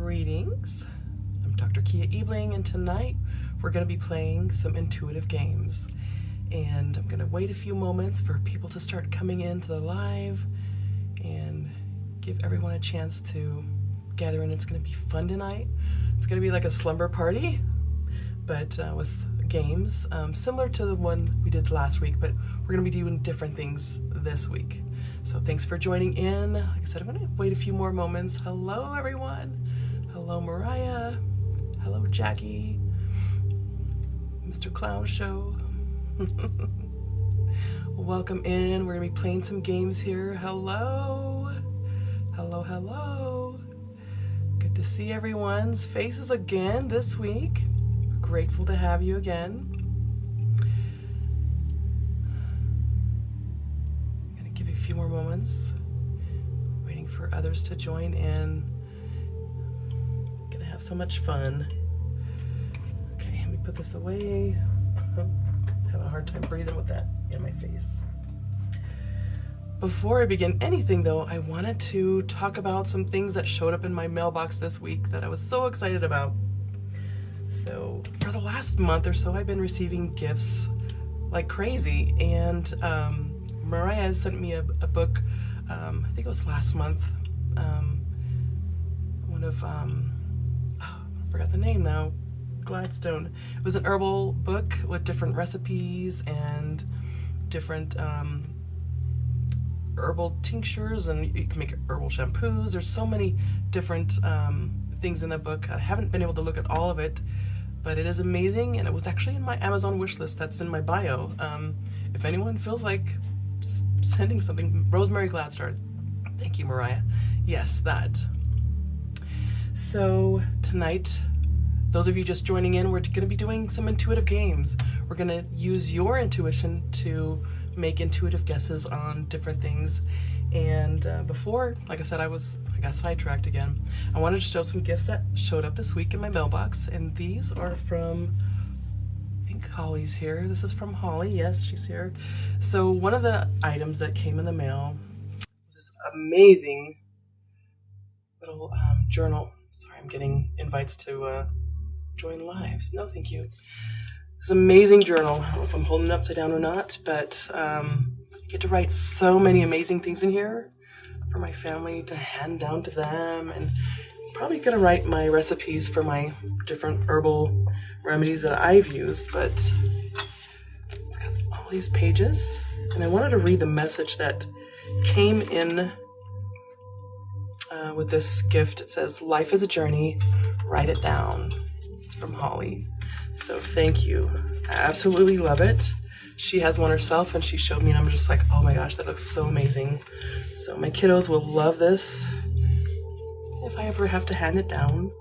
Greetings, I'm Dr. Cija Ebeling, and tonight we're going to be playing some intuitive games. And I'm going to wait a few moments for people to start coming into the live and give everyone a chance to gather in. It's going to be fun tonight. It's going to be like a slumber party, but with games, similar to the one we did last week, but we're going to be doing different things this week. So thanks for joining in. Like I said, I'm going to wait a few more moments. Hello, everyone. Hello, Mariah. Hello, Jackie. Mr. Clown Show. Welcome in. We're going to be playing some games here. Hello. Hello, hello. Good to see everyone's faces again this week. Grateful to have you again. A few more moments, waiting for others to join in. Gonna have so much fun. Okay, let me put this away. Have a hard time breathing with that in my face. Before I begin anything though, I wanted to talk about some things that showed up in my mailbox this week that I was so excited about. So for the last month or so, I've been receiving gifts like crazy, and Mariah sent me a book, I think it was last month, one of, I forgot the name now, Gladstone. It was an herbal book with different recipes and different herbal tinctures, and you can make herbal shampoos. There's so many different things in the book. I haven't been able to look at all of it, but it is amazing, and it was actually in my Amazon wish list that's in my bio. If anyone feels like sending something, Rosemary Gladstar. Thank you, Mariah. Yes, that. So tonight, those of you just joining in, we're going to be doing some intuitive games. We're going to use your intuition to make intuitive guesses on different things. And before, like I said, I got sidetracked again. I wanted to show some gifts that showed up this week in my mailbox, and these are from, Holly's here. This is from Holly. Yes, she's here. So one of the items that came in the mail was this amazing little journal. Sorry, I'm getting invites to join lives. No, thank you. This amazing journal. I don't know if I'm holding it upside down or not, but I get to write so many amazing things in here for my family to hand down to them, and probably gonna write my recipes for my different herbal remedies that I've used. But it's got all these pages, and I wanted to read the message that came in with this gift. It says, "Life is a journey, write it down." It's from Holly. So thank you. I absolutely love it. She has one herself, and she showed me, and I'm just like, oh my gosh, that looks so amazing. So my kiddos will love this. If I ever have to hand down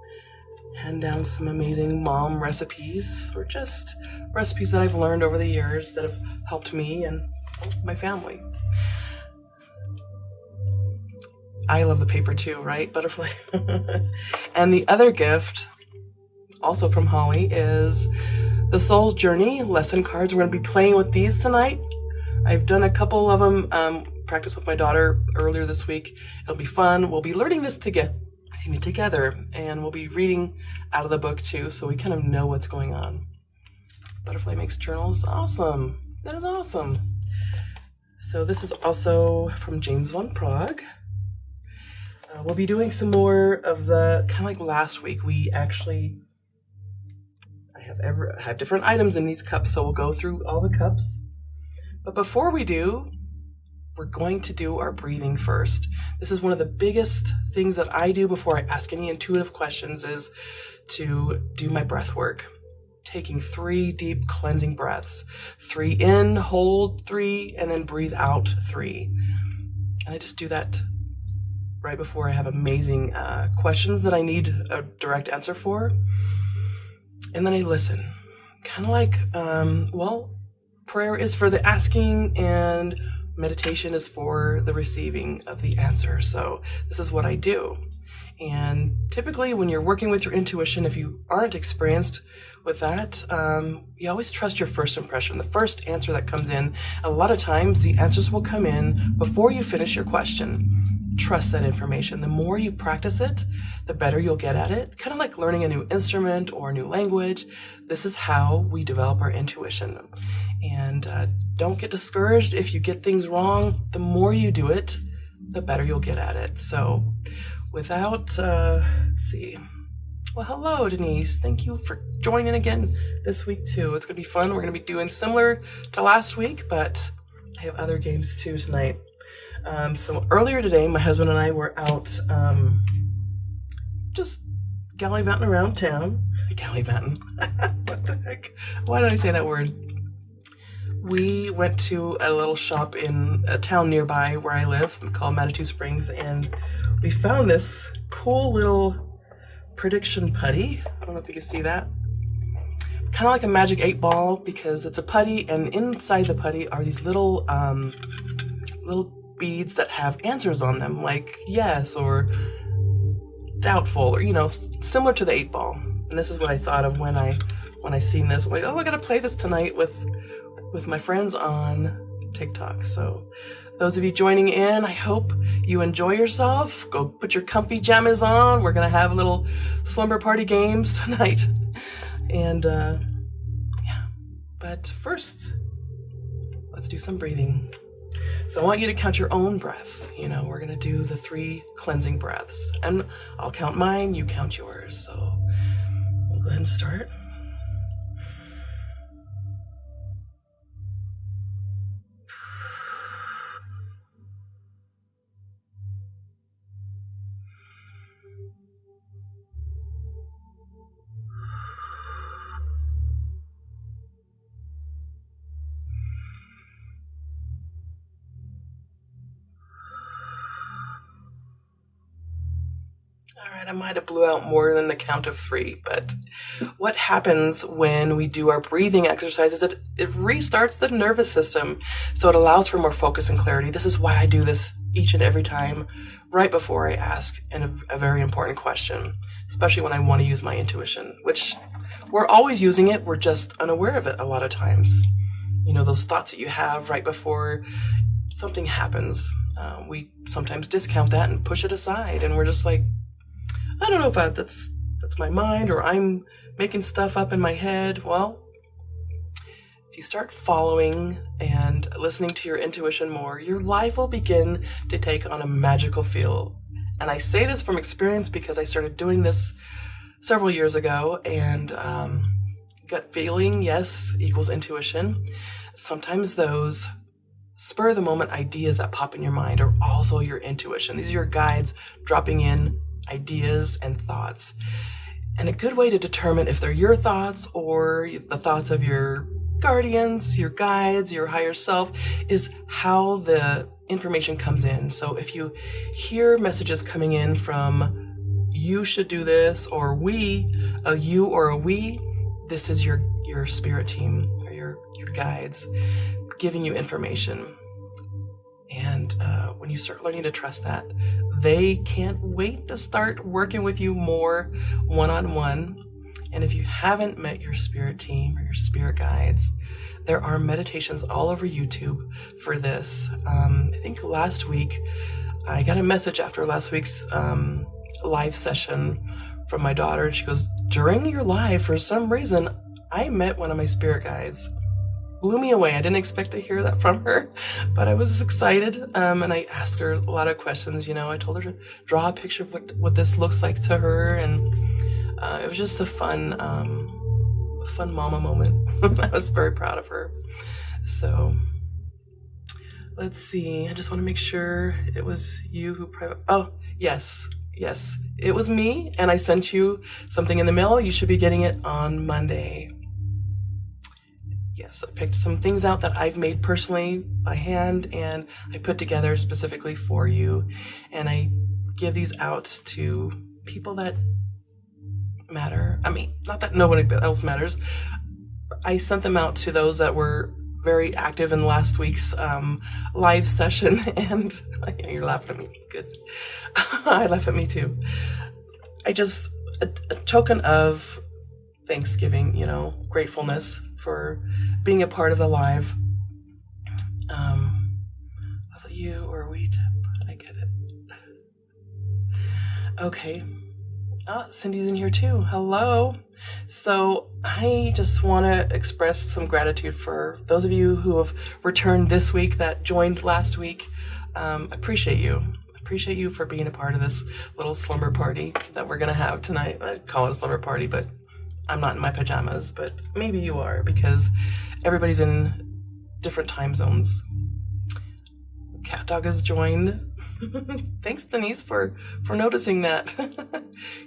some amazing mom recipes, or just recipes that I've learned over the years that have helped me and my family. I love the paper too, right? Butterfly. And the other gift, also from Holly, is the Soul's Journey lesson cards. We're going to be playing with these tonight. I've done a couple of them, practiced with my daughter earlier this week. It'll be fun. We'll be learning this together, and we'll be reading out of the book too, so we kind of know what's going on. Butterfly makes journals. Awesome. That is awesome. So this is also from James von Prague. We'll be doing some more of the, kind of like last week, I have different items in these cups, so we'll go through all the cups. But before we do, we're going to do our breathing first. This is one of the biggest things that I do before I ask any intuitive questions, is to do my breath work. Taking 3 deep cleansing breaths. 3 in, hold 3, and then breathe out 3. And I just do that right before I have amazing questions that I need a direct answer for. And then I listen. Kind of like, prayer is for the asking, and meditation is for the receiving of the answer. So this is what I do. And typically when you're working with your intuition, if you aren't experienced with that, you always trust your first impression, the first answer that comes in. A lot of times the answers will come in before you finish your question. trust that information. The more you practice it, the better you'll get at it. Kind of like learning a new instrument or a new language. This is how we develop our intuition. And don't get discouraged if you get things wrong. The more you do it, the better you'll get at it. So without, let's see. Well, hello, Denise. Thank you for joining again this week, too. It's going to be fun. We're going to be doing similar to last week, but I have other games, too, tonight. So earlier today, my husband and I were out just gallivanting around town. Gallivanting. What the heck? Why did I say that word? We went to a little shop in a town nearby where I live called Manitou Springs, and we found this cool little prediction putty. I don't know if you can see that. Kind of like a magic 8-ball because it's a putty, and inside the putty are these little beads that have answers on them, like yes or doubtful, or similar to the 8-ball. And this is what I thought of when I seen this. I'm like, oh, I gotta play this tonight with my friends on TikTok. So those of you joining in, I hope you enjoy yourself. Go put your comfy jammies on. We're gonna have a little slumber party games tonight. And yeah, but first, let's do some breathing. So I want you to count your own breath. We're gonna do the 3 cleansing breaths, and I'll count mine, you count yours. So we'll go ahead and start. All right, I might have blew out more than the count of 3, but what happens when we do our breathing exercises, it restarts the nervous system, so it allows for more focus and clarity. This is why I do this each and every time, right before I ask a very important question, especially when I want to use my intuition, which we're always using it, we're just unaware of it a lot of times. Those thoughts that you have right before something happens, we sometimes discount that and push it aside, and we're just like, I don't know if that's my mind or I'm making stuff up in my head. Well, if you start following and listening to your intuition more, your life will begin to take on a magical feel. And I say this from experience because I started doing this several years ago, and gut feeling, yes, equals intuition. Sometimes those spur of the moment ideas that pop in your mind are also your intuition. These are your guides dropping in ideas and thoughts. And a good way to determine if they're your thoughts or the thoughts of your guardians, your guides, your higher self, is how the information comes in. So if you hear messages coming in from you should do this, or we, a you or a we, this is your spirit team or your guides giving you information. And when you start learning to trust that, they can't wait to start working with you more one-on-one. And if you haven't met your spirit team or your spirit guides, there are meditations all over YouTube for this. I think last week, I got a message after last week's live session from my daughter. She goes, during your live, for some reason, I met one of my spirit guides. Blew me away. I didn't expect to hear that from her, but I was excited. And I asked her a lot of questions. I told her to draw a picture of what this looks like to her. And it was just a fun mama moment. I was very proud of her. So let's see. I just want to make sure it was you who oh, yes, it was me. And I sent you something in the mail. You should be getting it on Monday. Yes, I picked some things out that I've made personally by hand, and I put together specifically for you. And I give these out to people that matter. I mean, not that nobody else matters. I sent them out to those that were very active in last week's live session, and you're laughing at me. Good. I laugh at me too. A token of Thanksgiving, gratefulness for being a part of the live. You or we tip. I get it. Okay. Cindy's in here too. Hello. So I just want to express some gratitude for those of you who have returned this week that joined last week. Appreciate you. Appreciate you for being a part of this little slumber party that we're going to have tonight. I call it a slumber party, but I'm not in my pajamas, but maybe you are because everybody's in different time zones. Cat Dog has joined. Thanks, Denise, for noticing that.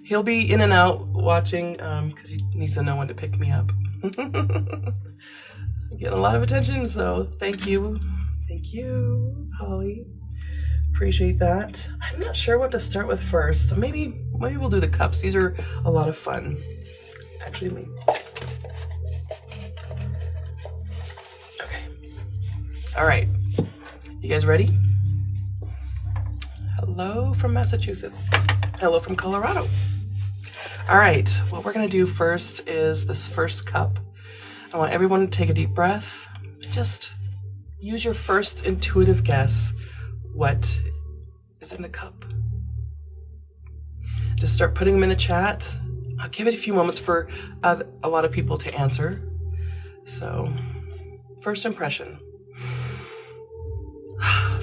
He'll be in and out watching because he needs to know when to pick me up. Getting a lot of attention, so thank you. Thank you, Holly. Appreciate that. I'm not sure what to start with first. Maybe we'll do the cups. These are a lot of fun. Actually, okay. All right. You guys ready? Hello from Massachusetts. Hello from Colorado. All right, what we're gonna do first is this first cup. I want everyone to take a deep breath. Just use your first intuitive guess. What is in the cup? Just start putting them in the chat. I'll give it a few moments for a lot of people to answer. So, first impression.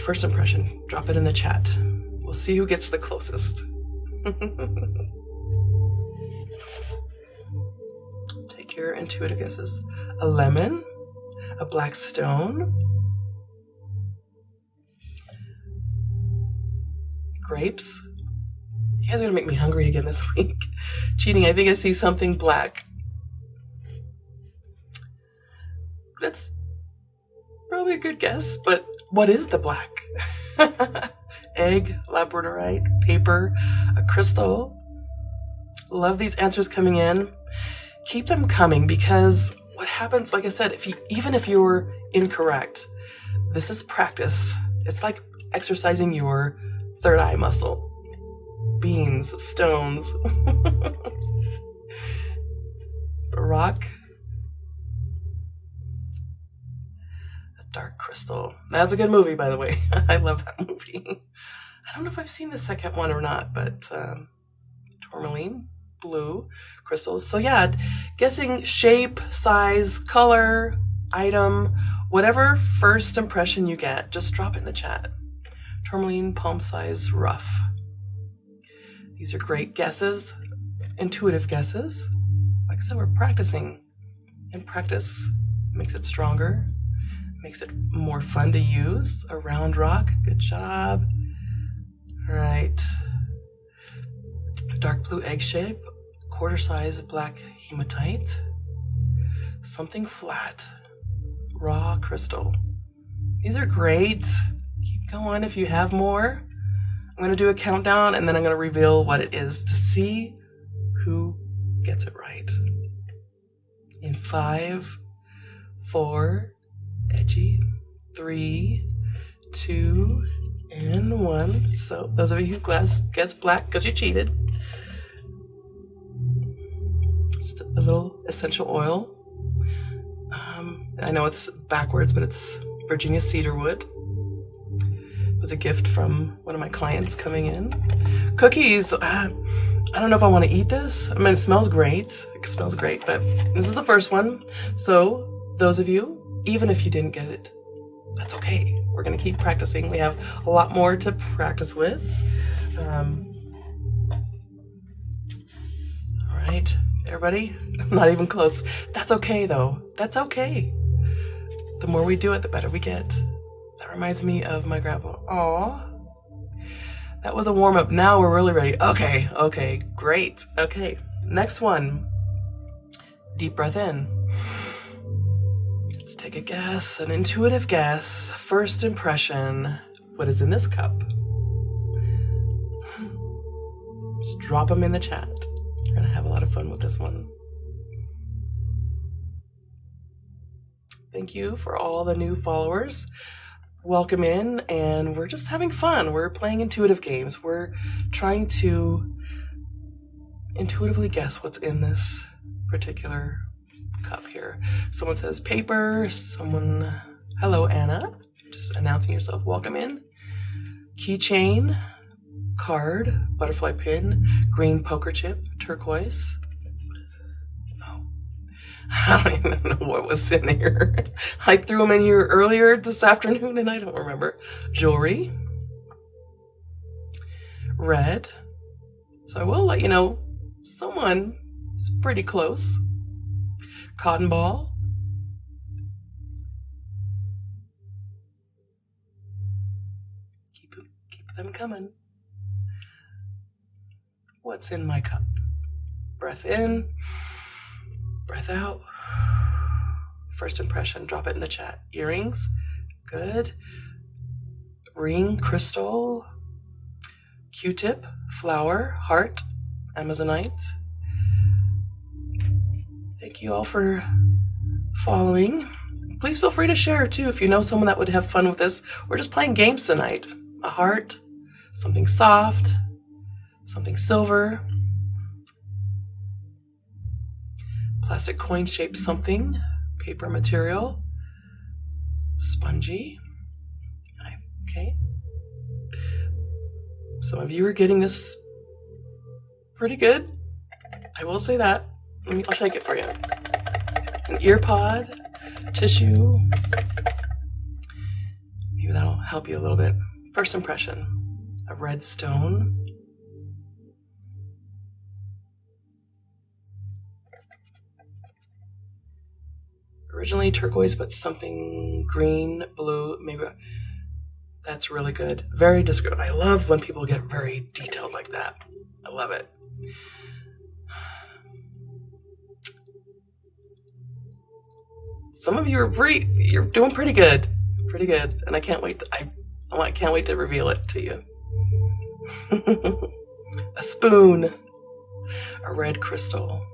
First impression, drop it in the chat. We'll see who gets the closest. Take your intuitive guesses. A lemon, a black stone, grapes. You guys are gonna make me hungry again this week. Cheating, I think I see something black. That's probably a good guess, but what is the black? Egg, labradorite, paper, a crystal. Love these answers coming in. Keep them coming because what happens, like I said, even if you're incorrect, this is practice. It's like exercising your third eye muscle. Beans, stones. Rock. A dark crystal. That's a good movie, by the way. I love that movie. I don't know if I've seen the second one or not, but tourmaline, blue, crystals. So yeah, guessing shape, size, color, item, whatever first impression you get, just drop it in the chat. Tourmaline, palm size, rough. These are great guesses, intuitive guesses. Like I said, we're practicing, and practice makes it stronger, makes it more fun to use. A round rock, good job. All right. Dark blue egg shape, quarter size black hematite. Something flat, raw crystal. These are great. Keep going if you have more. I'm going to do a countdown and then I'm going to reveal what it is to see who gets it right. In 5, 4, edgy, 3, 2, and 1. So those of you who guessed black because you cheated. Just a little essential oil. I know it's backwards, but it's Virginia cedarwood. It was a gift from one of my clients coming in. Cookies. I don't know if I want to eat this. I mean, it smells great. It smells great, but this is the first one. So those of you, even if you didn't get it, that's okay. We're going to keep practicing. We have a lot more to practice with. All right, everybody? Not even close. That's okay, though. That's okay. The more we do it, the better we get. That reminds me of my grandpa. Aw. That was a warm-up. Now we're really ready. Okay, great. Okay, next one. Deep breath in. Let's take a guess, an intuitive guess. First impression. What is in this cup? Just drop them in the chat. We're gonna have a lot of fun with this one. Thank you for all the new followers. Welcome in, and we're just having fun. We're playing intuitive games. We're trying to intuitively guess what's in this particular cup here. Someone says paper. Someone, hello, Anna. Just announcing yourself. Welcome in. Keychain. card, butterfly pin, green poker chip, turquoise. What is this? Oh, I don't even know what was in here. I threw them in here earlier this afternoon and I don't remember. Jewelry, red. So I will let you know someone is pretty close. Cotton ball. Keep them coming. What's in my cup? Breath in, breath out. First impression, drop it in the chat. Earrings, good. Ring, crystal, Q-tip, flower, heart, Amazonite. Thank you all for following. Please feel free to share too if you know someone that would have fun with this. We're just playing games tonight. A heart, something soft, something silver, plastic coin shaped something, paper material, spongy. Okay. Some of you are getting this pretty good. I will say that. I'll shake it for you. An ear pod, tissue. Maybe that'll help you a little bit. First impression, a red stone. Originally turquoise, but something green, blue, maybe. That's really good. Very descriptive. I love when people get very detailed like that. I love it. Some of you you're doing pretty good. Pretty good. And I can't wait I can't wait to reveal it to you. A spoon. A red crystal.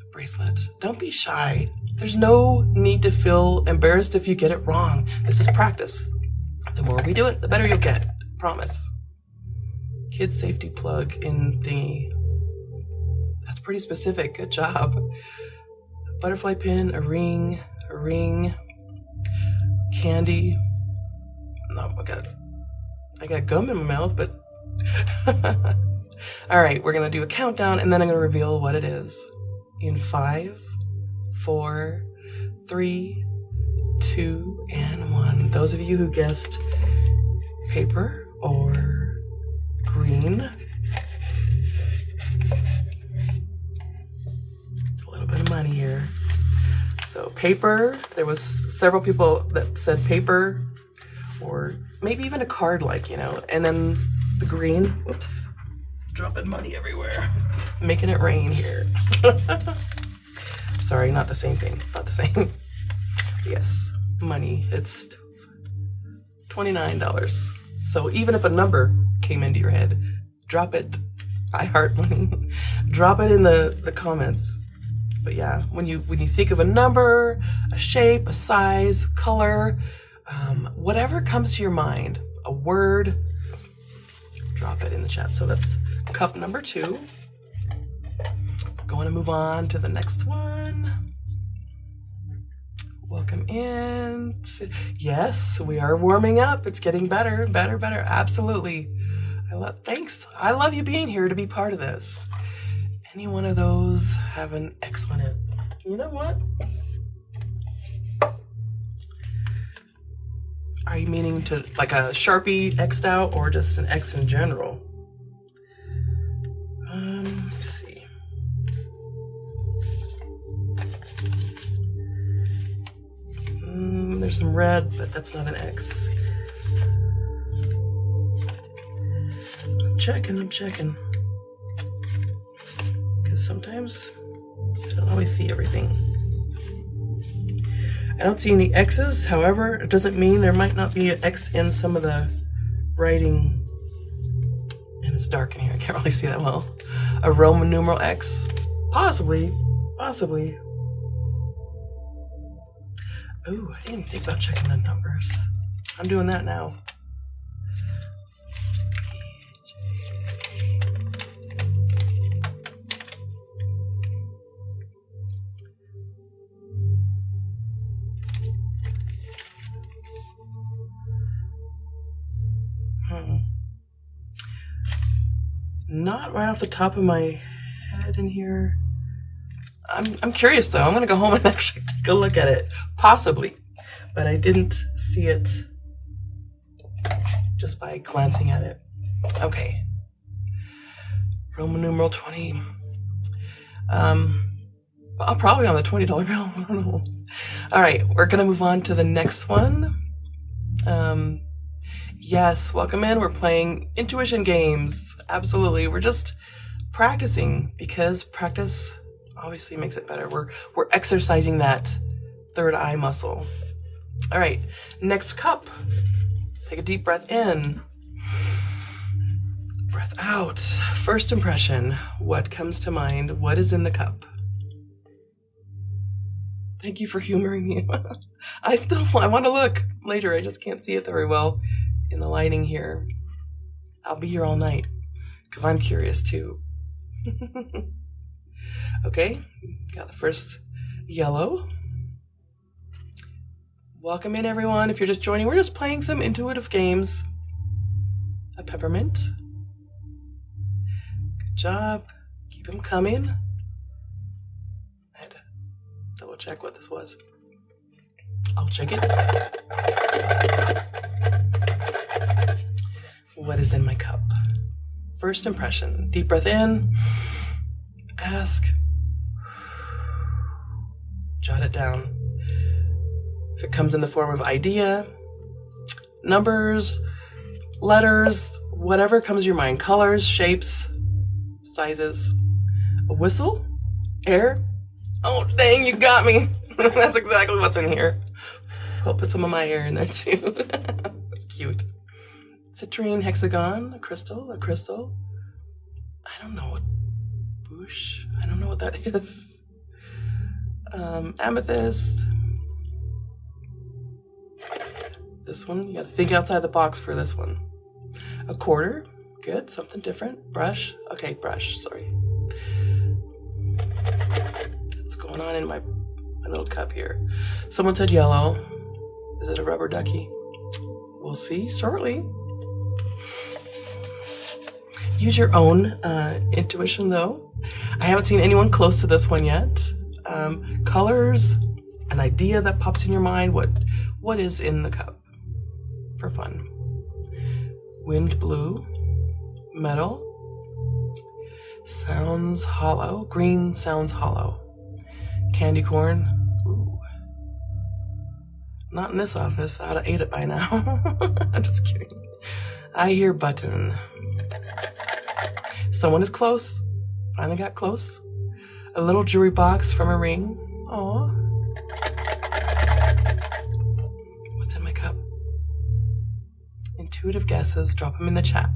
A bracelet. Don't be shy. There's no need to feel embarrassed if you get it wrong. This is practice. The more we do it, the better you'll get. Promise. Kid safety plug in thingy. That's pretty specific. Good job. Butterfly pin, a ring, candy. No, I got gum in my mouth, but all right, we're gonna do a countdown and then I'm gonna reveal what it is. In 5, 4, 3, 2, and 1. Those of you who guessed paper or green, it's a little bit of money here. So paper, there was several people that said paper or maybe even a card like, and then the green, whoops, dropping money everywhere, making it rain here. Sorry, not the same thing, not the same. Yes, money, it's $29. So even if a number came into your head, drop it. I heart money. Drop it in the comments. But yeah, when you think of a number, a shape, a size, color, whatever comes to your mind, a word, drop it in the chat. So that's cup number 2. Going to move on to the next one. Welcome in. Yes, we are warming up. It's getting better, better, better. Absolutely. Thanks. I love you being here to be part of this. Any one of those have an X on it. You know what? Are you meaning to like a Sharpie X'd out or just an X in general? Let's see. There's some red, but that's not an X. I'm checking. Because sometimes I don't always see everything. I don't see any X's, however, it doesn't mean there might not be an X in some of the writing. And it's dark in here, I can't really see that well. A Roman numeral X? Possibly. Ooh, I didn't even think about checking the numbers. I'm doing that now. Not right off the top of my head in here. I'm curious though. I'm gonna go home and actually take a look at it, possibly, but I didn't see it just by glancing at it. Okay, Roman numeral 20. I'll probably on the $20 bill. I don't know. All right, we're gonna move on to the next one. Yes, welcome in. We're playing intuition games. Absolutely, we're just practicing because practice obviously makes it better. We're exercising that third eye muscle. All right, next cup. Take a deep breath in. Breath out. First impression. What comes to mind? What is in the cup? Thank you for humoring me. I want to look later. I just can't see it very well in the lighting here. I'll be here all night because I'm curious too. Okay, got the first yellow. Welcome in, everyone. If you're just joining, we're just playing some intuitive games. A peppermint. Good job. Keep them coming. I had to double check what this was. I'll check it. What is in my cup? First impression. Deep breath in. Ask. Jot it down. If it comes in the form of idea, numbers, letters, whatever comes to your mind, colors, shapes, sizes, a whistle, air. Oh, dang, you got me. That's exactly what's in here. I'll put some of my air in there too. That's cute. Citrine, hexagon, a crystal. I don't know what bush. I don't know what that is. Amethyst. This one, you gotta think outside the box for this one. A quarter, good, something different. Brush, okay, brush, sorry. What's going on in my little cup here? Someone said yellow. Is it a rubber ducky? We'll see shortly. Use your own intuition though. I haven't seen anyone close to this one yet. Colors, an idea that pops in your mind, what is in the cup for fun. Wind blew, metal, sounds hollow, green sounds hollow. Candy corn, ooh. Not in this office, I'd have ate it by now. I'm just kidding. I hear button. Someone is close, finally got close. A little jewelry box from a ring, aw. What's in my cup? Intuitive guesses, drop them in the chat.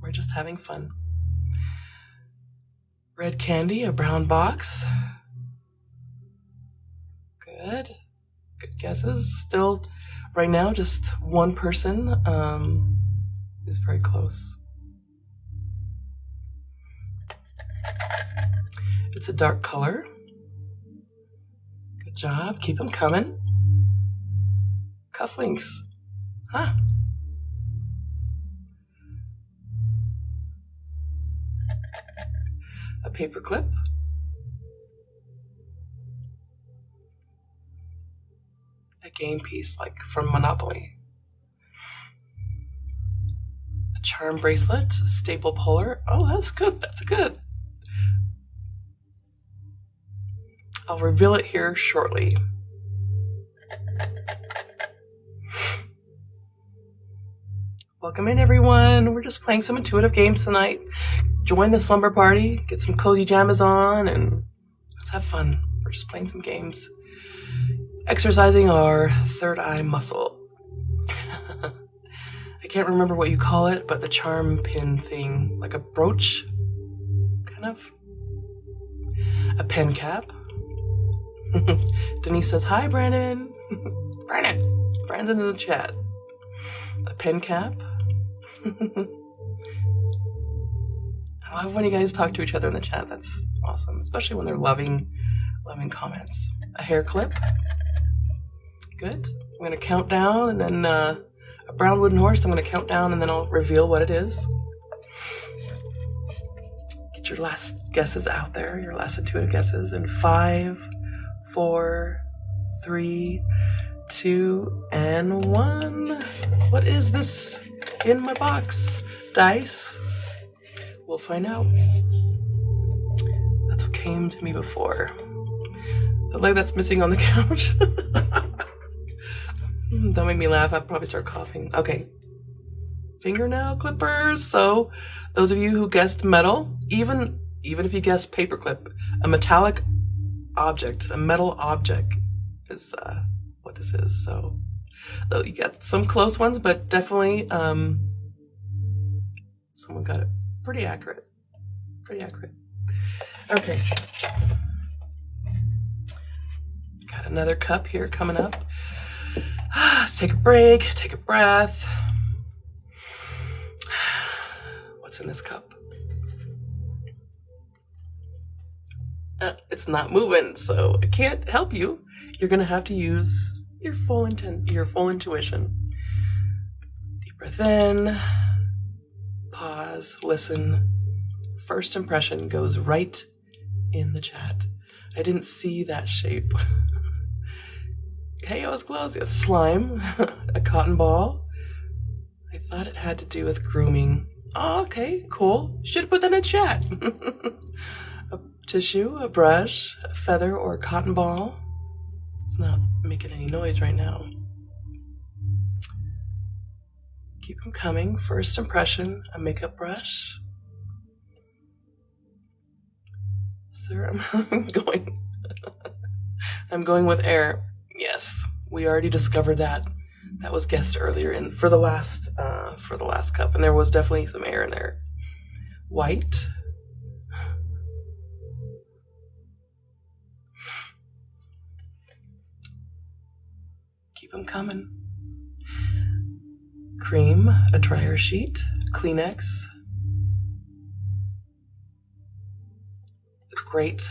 We're just having fun. Red candy, a brown box. Good guesses. Still, right now, just one person is very close. It's a dark color. Good job. Keep them coming. Cufflinks. Huh. A paper clip. A game piece like from Monopoly. A charm bracelet. A staple puller. Oh, that's good. That's good. I'll reveal it here shortly. Welcome in, everyone. We're just playing some intuitive games tonight. Join the slumber party, get some cozy jammies on, and let's have fun. We're just playing some games. Exercising our third eye muscle. I can't remember what you call it, but the charm pin thing, like a brooch, kind of. A pen cap. Denise says, hi, Brandon. Brandon's in the chat. A pen cap. I love when you guys talk to each other in the chat. That's awesome, especially when they're loving comments. A hair clip. Good. I'm going to count down, and then a brown wooden horse. I'm going to count down, and then I'll reveal what it is. Get your last guesses out there, your last intuitive guesses in 5, 4, 3, 2, and 1. What is this in my box? Dice? We'll find out. That's what came to me before. The leg that's missing on the couch. Don't make me laugh. I'll probably start coughing. Okay. Fingernail clippers. So those of you who guessed metal, even if you guessed paperclip, a metallic object, a metal object is what this is. So though you got some close ones, but definitely someone got it pretty accurate. Okay. Got another cup here coming up. Let's take a break, take a breath. What's in this cup? It's not moving, so I can't help you. You're gonna have to use your full intuition. Deep breath in, pause, listen. First impression goes right in the chat. I didn't see that shape. Hey, I was close. It's slime, a cotton ball. I thought it had to do with grooming. Oh, okay, cool. Should have put that in chat. A tissue, a brush, a feather, or a cotton ball. It's not making any noise right now. Keep them coming. First impression, a makeup brush. Sir, I'm going with air. Yes, we already discovered that. That was guessed earlier for the last cup, and there was definitely some air in there. White. Keep them coming. Cream, a dryer sheet, Kleenex. Great.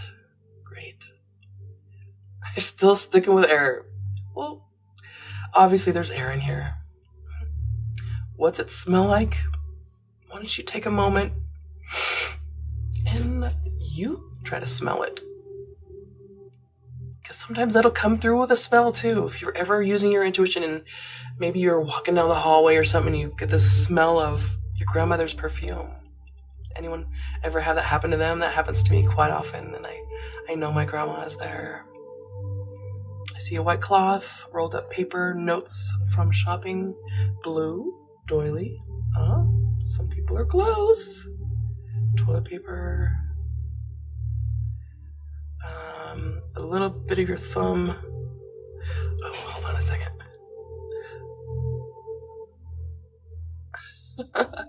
I'm still sticking with air. Well, obviously there's air in here. What's it smell like? Why don't you take a moment and you try to smell it? Because sometimes that'll come through with a smell too. If you're ever using your intuition and maybe you're walking down the hallway or something and you get the smell of your grandmother's perfume. Anyone ever have that happen to them? That happens to me quite often, and I know my grandma is there. I see a white cloth, rolled up paper, notes from shopping, blue, doily. Some people are close. Toilet paper. A little bit of your thumb. Oh, hold on a second. A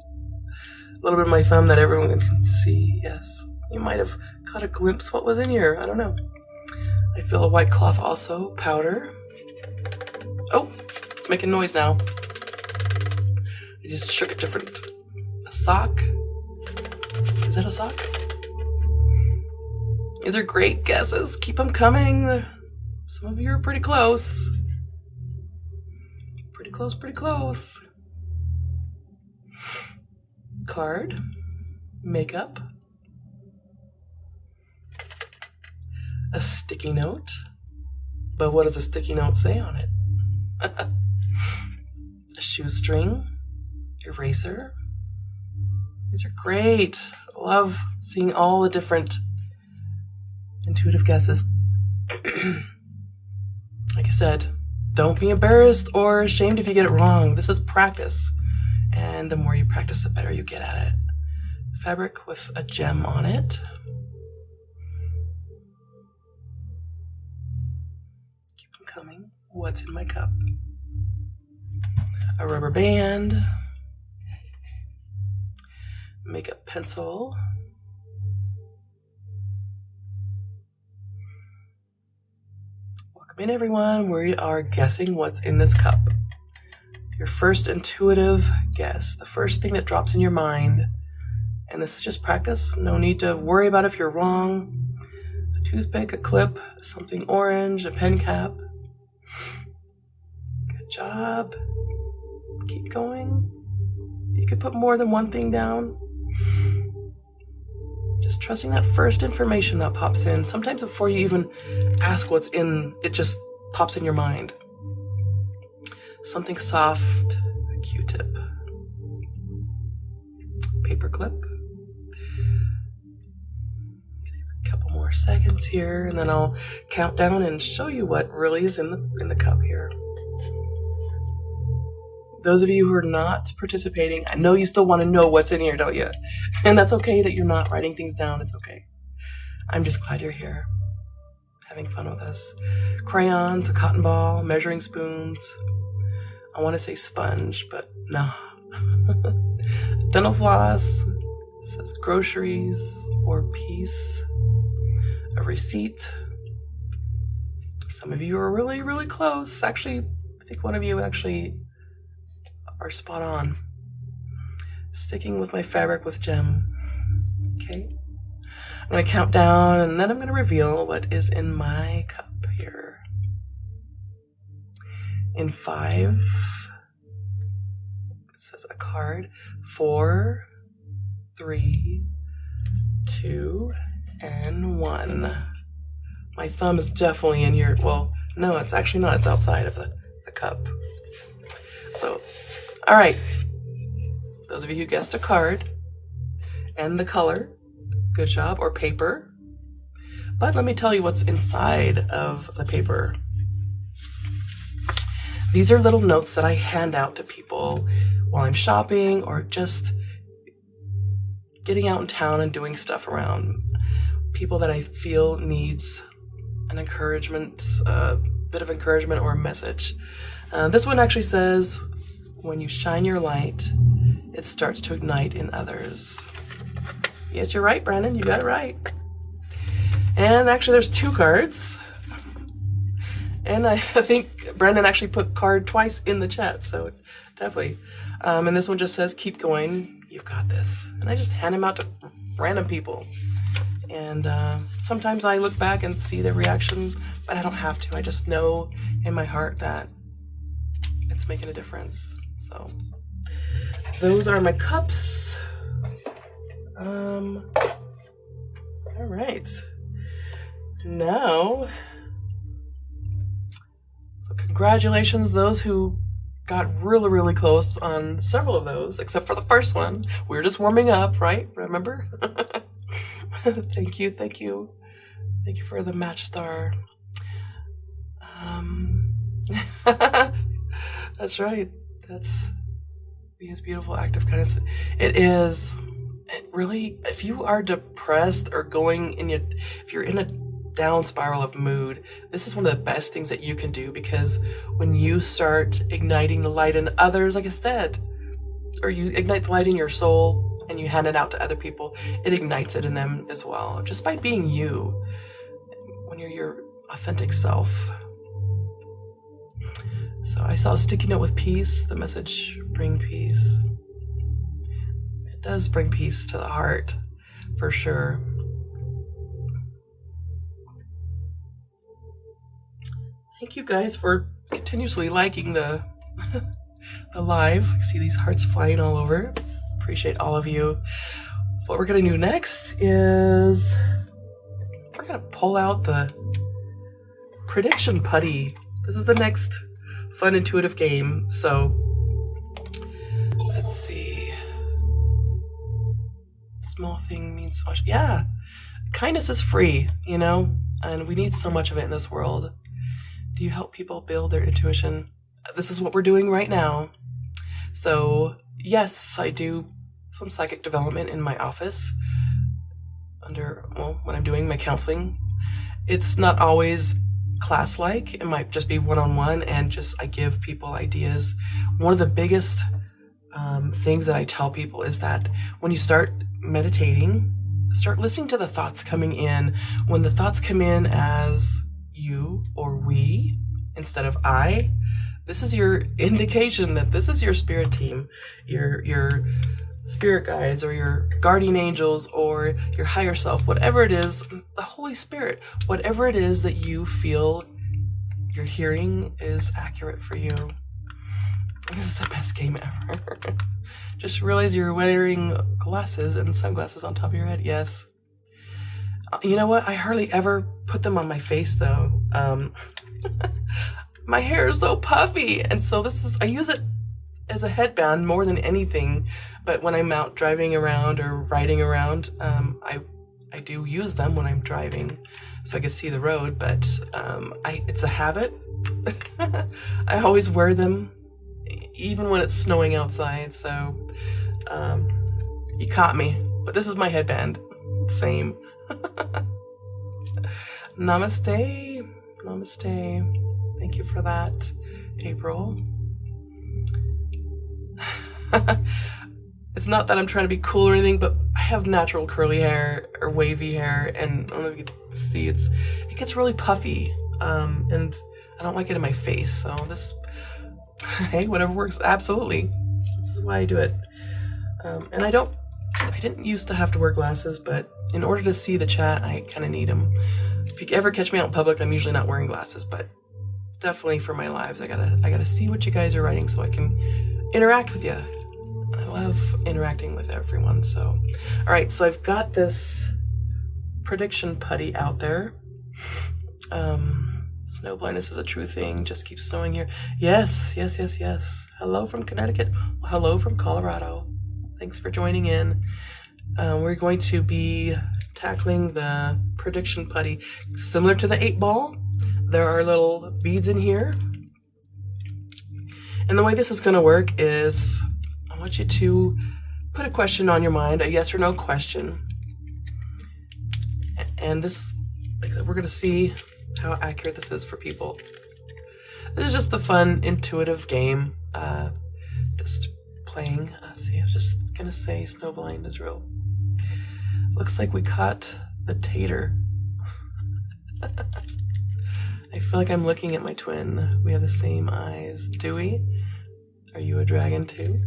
little bit of my thumb that everyone can see. Yes, you might have caught a glimpse what was in here. I don't know. I feel a white cloth also. Powder. Oh, it's making noise now. I just shook it different. A sock. Is that a sock? These are great guesses. Keep them coming. Some of you are pretty close. Pretty close. Card, makeup, a sticky note, but what does a sticky note say on it? A shoestring, eraser. These are great. I love seeing all the different intuitive guesses. Like I said, don't be embarrassed or ashamed if you get it wrong. This is practice. And the more you practice, the better you get at it. Fabric with a gem on it. Keep them coming. What's in my cup? A rubber band. Makeup pencil. Welcome in, everyone. We are guessing what's in this cup. Your first intuitive guess, the first thing that drops in your mind. And this is just practice. No need to worry about if you're wrong. A toothpick, a clip, something orange, a pen cap. Good job. Keep going. You could put more than one thing down. Just trusting that first information that pops in. Sometimes before you even ask what's in, it just pops in your mind. Something soft, a Q-tip, paperclip. A couple more seconds here, and then I'll count down and show you what really is in the cup here. Those of you who are not participating, I know you still want to know what's in here, don't you? And that's okay that you're not writing things down. It's okay. I'm just glad you're here, having fun with us. Crayons, a cotton ball, measuring spoons. I want to say sponge, but no. Dental floss. It says groceries or piece. A receipt. Some of you are really, really close. Actually, I think one of you actually are spot on. Sticking with my fabric with gem. Okay. I'm going to count down and then I'm going to reveal what is in my cup here. In 5, it says a card. 4, 3, 2, and 1. My thumb is definitely in your, well, no, it's actually not. It's outside of the cup. So, all right. Those of you who guessed a card and the color, good job, or paper. But let me tell you what's inside of the paper. These are little notes that I hand out to people while I'm shopping or just getting out in town and doing stuff around people that I feel needs an encouragement, a bit of encouragement or a message. This one actually says, when you shine your light, it starts to ignite in others. Yes, you're right, Brandon. You got it right. And actually, there's 2 cards. And I think Brandon actually put card twice in the chat, so definitely. And this one just says, keep going. You've got this. And I just hand them out to random people. And sometimes I look back and see their reaction, but I don't have to. I just know in my heart that it's making a difference. So those are my cups. All right. Now, so congratulations those who got really, really close on several of those, except for the first one. We were just warming up, right? Remember? Thank you, thank you. Thank you for the match star. That's right. That's his beautiful act of kindness. It is. It really, if you are depressed or if you're in a down spiral of mood, this is one of the best things that you can do, because when you start igniting the light in others, like I said, or you ignite the light in your soul and you hand it out to other people, it ignites it in them as well, just by being you, when you're your authentic self. So I saw a sticky note with peace, the message, bring peace. It does bring peace to the heart, for sure. Thank you guys for continuously liking the live. I see these hearts flying all over. Appreciate all of you. What we're gonna do next is we're gonna pull out the prediction putty. This is the next fun intuitive game. So let's see. Small thing means so much. Yeah, kindness is free, and we need so much of it in this world. Do you help people build their intuition? This is what we're doing right now. So yes, I do some psychic development in my office when I'm doing my counseling. It's not always class-like. It might just be one-on-one, and I give people ideas. One of the biggest things that I tell people is that when you start meditating, start listening to the thoughts coming in. When the thoughts come in as you or we instead of I, this is your indication that this is your spirit team, your spirit guides or your guardian angels or your higher self, whatever it is, the Holy Spirit, whatever it is that you feel you're hearing is accurate for you. This is the best game ever. Just realize you're wearing glasses and sunglasses on top of your head. Yes, You know what? I hardly ever put them on my face though. My hair is so puffy, and so I use it as a headband more than anything. But when I'm out driving around or riding around, I do use them when I'm driving, so I can see the road. But it's a habit. I always wear them, even when it's snowing outside. So you caught me. But this is my headband. Same. Namaste. Namaste. Thank you for that, April. It's not that I'm trying to be cool or anything, but I have natural curly hair or wavy hair, and I don't know if you can see, it gets really puffy, and I don't like it in my face. So hey, whatever works. Absolutely, this is why I do it. And I didn't used to have to wear glasses, but in order to see the chat, I kind of need them. If you ever catch me out in public, I'm usually not wearing glasses, but definitely for my lives, I gotta see what you guys are writing so I can interact with you. I love interacting with everyone. So, all right, so I've got this prediction putty out there. Snow blindness is a true thing. Just keeps snowing here. Yes. Hello from Connecticut. Hello from Colorado. Thanks for joining in. We're going to be tackling the prediction putty. Similar to the 8-ball, there are little beads in here. And the way this is going to work is I want you to put a question on your mind, a yes or no question. And we're going to see how accurate this is for people. This is just a fun, intuitive game. Just playing. See, I was just going to say snowblind is real. Looks like we caught the tater. I feel like I'm looking at my twin. We have the same eyes. Do we? Are you a dragon too?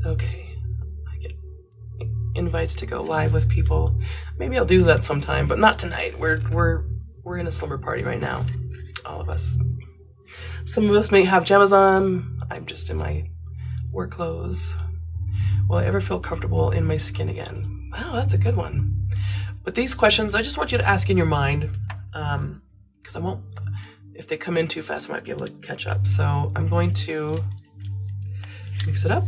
Okay. I get invites to go live with people. Maybe I'll do that sometime, but not tonight. We're in a slumber party right now. All of us. Some of us may have pajamas on. I'm just in my work clothes. Will I ever feel comfortable in my skin again? Oh, that's a good one. With these questions, I just want you to ask in your mind, because I won't, if they come in too fast, I might be able to catch up. So I'm going to mix it up.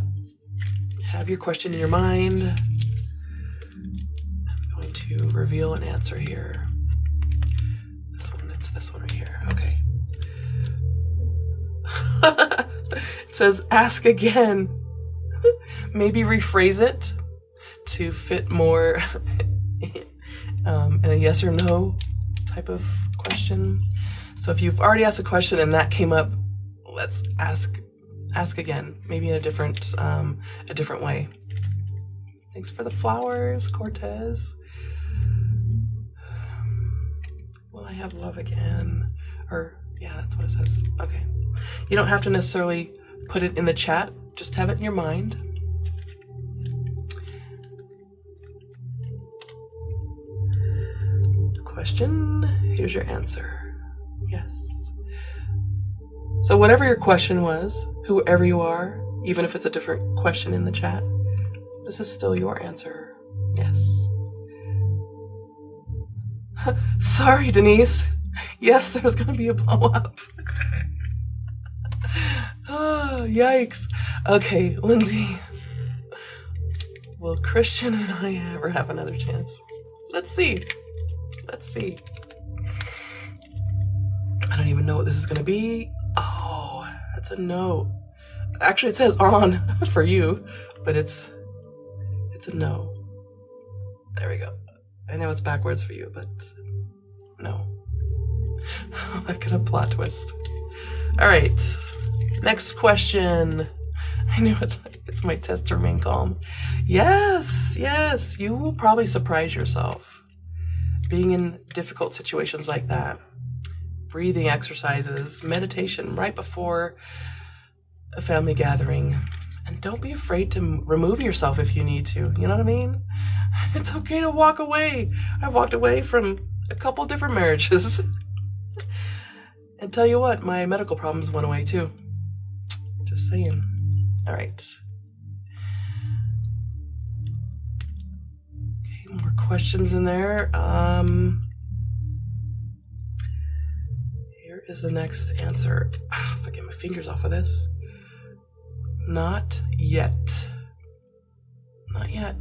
Have your question in your mind. I'm going to reveal an answer here. It's this one right here. Okay. It says, ask again. Maybe rephrase it to fit more in a yes or no type of question. So if you've already asked a question and that came up, let's ask again, maybe in a different way. Thanks for the flowers, Cortez. Will I have love again? Or yeah, that's what it says. Okay. You don't have to necessarily put it in the chat, just have it in your mind. Question, here's your answer. Yes. So whatever your question was, whoever you are, even if it's a different question in the chat, this is still your answer. Yes. Sorry, Denise. Yes, there's going to be a blow up. Oh, yikes. Okay, Lindsay. Will Christian and I ever have another chance? Let's see. I don't even know what this is going to be. Oh, that's a no. Actually, it says on for you, but it's a no. There we go. I know it's backwards for you, but no. I got a plot twist. All right. Next question. I knew it. It's my test to remain calm. Yes. You will probably surprise yourself being in difficult situations like that. Breathing exercises, meditation right before a family gathering. And don't be afraid to remove yourself if you need to. You know what I mean? It's okay to walk away. I've walked away from a couple different marriages. And tell you what, my medical problems went away too. Just saying. All right. Okay, few more questions in there. Here is the next answer. If I get my fingers off of this. Not yet. Not yet.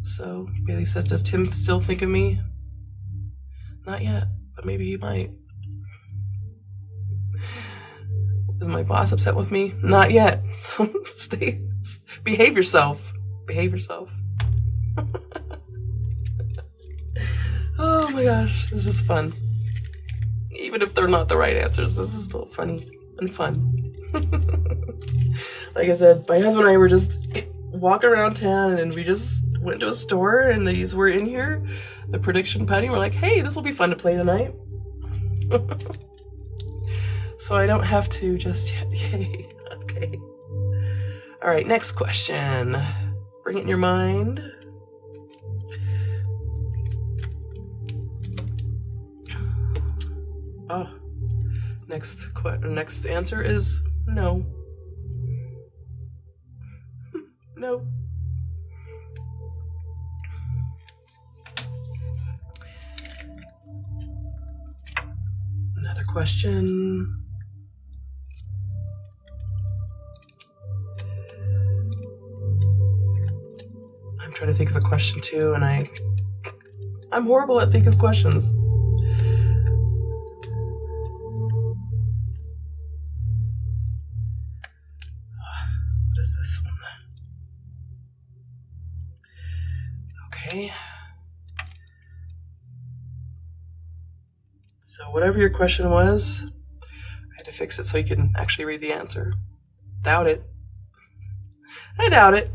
So Bailey says, does Tim still think of me? Not yet, but maybe he might. Is my boss upset with me? Not yet. So behave yourself. Behave yourself. Oh my gosh, this is fun. Even if they're not the right answers, this is still funny and fun. Like I said, my husband and I were just walking around town and we just went to a store and these were in here, the prediction putty. We're like, hey, this will be fun to play tonight. So I don't have to just yet. Yay. Okay. All right, next question. Bring it in your mind. Oh, next answer is no. No. Another question. I'm trying to think of a question too, and I'm horrible at thinking of questions. What is this one? Okay. So whatever your question was, I had to fix it so you can actually read the answer. Doubt it. I doubt it.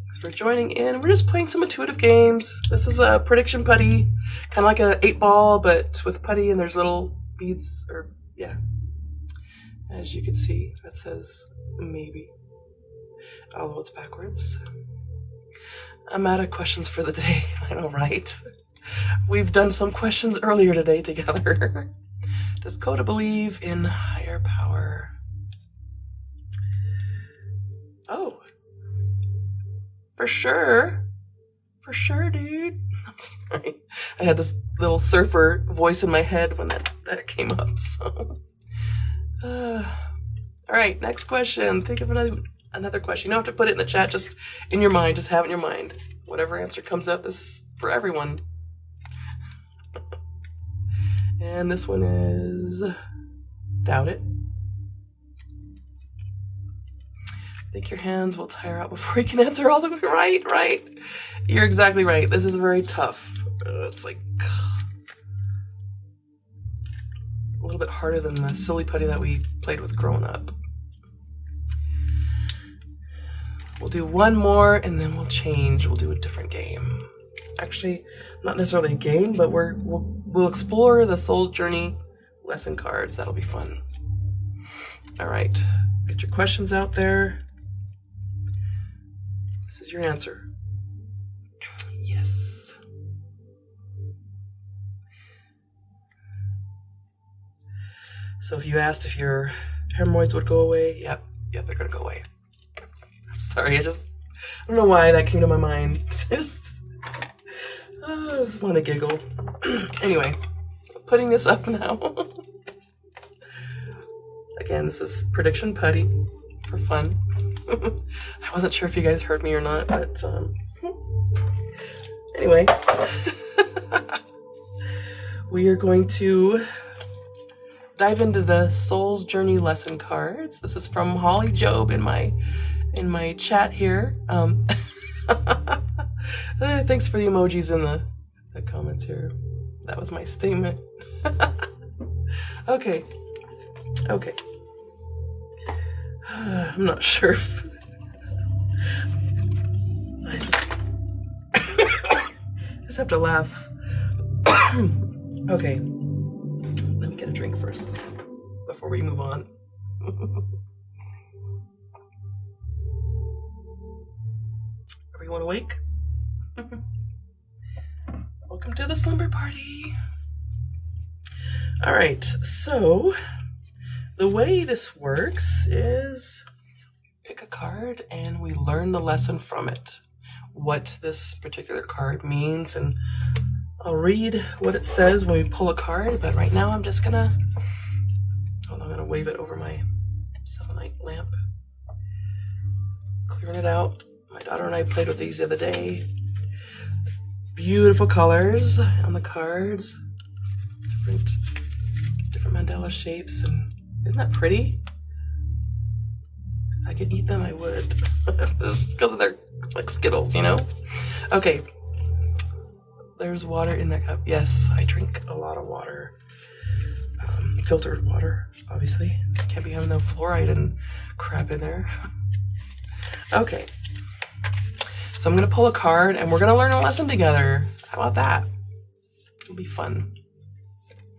Thanks for joining in. We're just playing some intuitive games. This is a prediction putty, kind of like a 8-ball, but with putty, and there's little beads, or yeah. As you can see, that says maybe. Although it's backwards. I'm out of questions for the day. I know, right? We've done some questions earlier today together. Does Coda believe in higher power? Oh. For sure. For sure, dude. I'm sorry. I had this little surfer voice in my head when that came up, so. All right, next question. Think of another question. You don't have to put it in the chat, just in your mind, just have it in your mind. Whatever answer comes up, this is for everyone. And this one is doubt it. I think your hands will tire out before you can answer all the way. Right. You're exactly right. This is very tough. It's like a little bit harder than the silly putty that we played with growing up. We'll do one more and then we'll change. We'll do a different game. Actually, not necessarily a game, but we'll explore the Soul's Journey lesson cards. That'll be fun. All right, get your questions out there. This is your answer. Yes. So if you asked if your hemorrhoids would go away, yep, they're gonna go away. Sorry, I don't know why that came to my mind. I want to giggle. Anyway, putting this up now. Again, this is prediction putty for fun. I wasn't sure if you guys heard me or not, but anyway. We are going to dive into the Soul's Journey lesson cards. This is from Holly Job in my chat here. Thanks for the emojis in the comments here. That was my statement. Okay. I'm not sure if I just have to laugh. Okay. Let me get a drink first before we move on. Everyone awake? Welcome to the slumber party. All right, so the way this works is pick a card and we learn the lesson from it, what this particular card means, and I'll read what it says when we pull a card, but right now I'm gonna wave it over my selenite lamp, clearing it out. My daughter and I played with these the other day. Beautiful colors on the cards, different mandala shapes, and isn't that pretty? If I could eat them, I would. Just because they're like Skittles, you know? Okay. There's water in that cup. Yes, I drink a lot of water. Filtered water, obviously. Can't be having no fluoride and crap in there. Okay. So I'm going to pull a card and we're going to learn a lesson together. How about that? It'll be fun.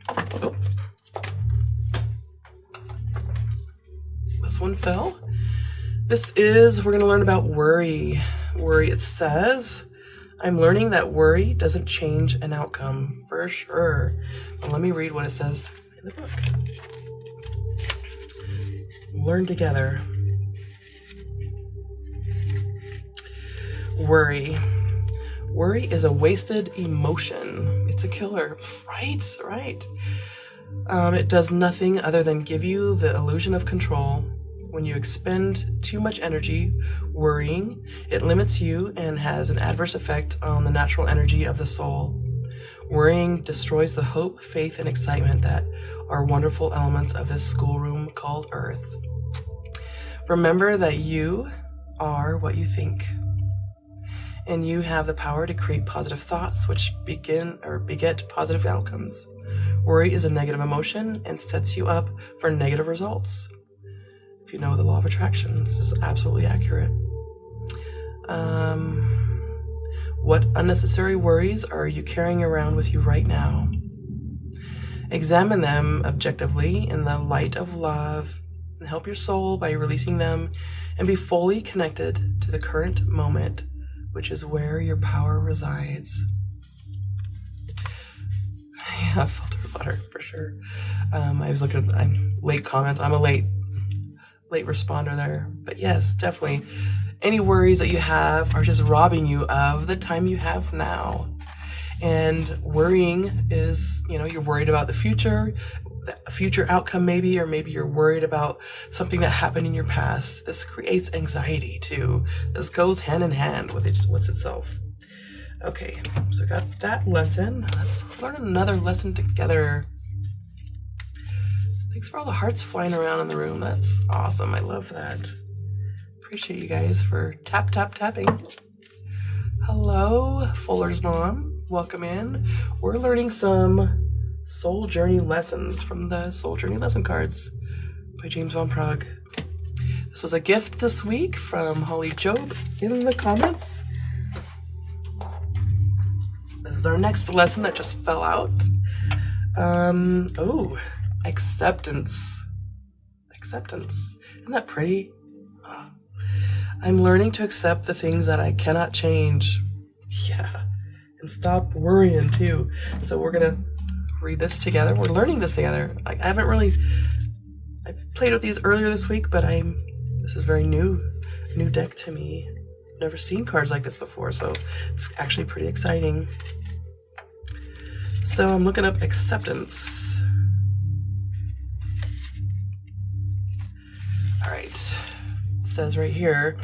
Oh. This one fell. We're going to learn about worry. Worry, it says, I'm learning that worry doesn't change an outcome for sure. Well, let me read what it says in the book. Learn together. Worry. Worry is a wasted emotion. It's a killer. Right. It does nothing other than give you the illusion of control. When you expend too much energy worrying, it limits you and has an adverse effect on the natural energy of the soul. Worrying destroys the hope, faith, and excitement that are wonderful elements of this schoolroom called Earth. Remember that you are what you think, and you have the power to create positive thoughts which beget positive outcomes. Worry is a negative emotion and sets you up for negative results. If you know the law of attraction, this is absolutely accurate. What unnecessary worries are you carrying around with you right now? Examine them objectively in the light of love and help your soul by releasing them and be fully connected to the current moment, which is where your power resides. Yeah, filtered water for sure. I'm late comments. I'm a late responder there. But yes, definitely. Any worries that you have are just robbing you of the time you have now. And worrying is, you're worried about the future outcome maybe, or maybe you're worried about something that happened in your past. This creates anxiety too. This goes hand in hand with what's itself. Okay, so got that lesson. Let's learn another lesson together. Thanks for all the hearts flying around in the room. That's awesome. I love that. Appreciate you guys for tapping. Hello, Fuller's mom. Welcome in. We're learning some Soul Journey lessons from the Soul Journey lesson cards by James Van Prague. This was a gift this week from Holly Job in the comments. This is our next lesson that just fell out. Acceptance. Isn't that pretty? I'm learning to accept the things that I cannot change. Yeah. And stop worrying too. So we're gonna read this together. We're learning this together. I played with these earlier this week, but this is very new deck to me. Never seen cards like this before, so it's actually pretty exciting. So I'm looking up acceptance. All right, it says right here,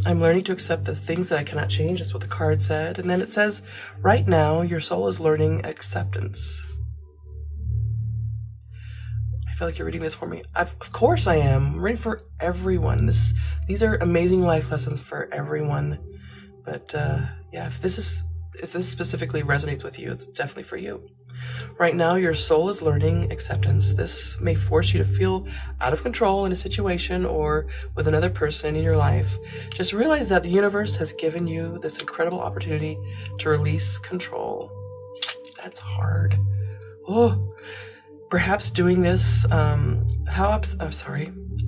I'm learning to accept the things that I cannot change. That's what the card said. And then it says, right now, your soul is learning acceptance. I feel like you're reading this for me. Of course I am. I'm reading for everyone. These are amazing life lessons for everyone. But yeah, if this specifically resonates with you, it's definitely for you. Right now, your soul is learning acceptance. This may force you to feel out of control in a situation or with another person in your life. Just realize that the universe has given you this incredible opportunity to release control. That's hard. Oh, perhaps doing this,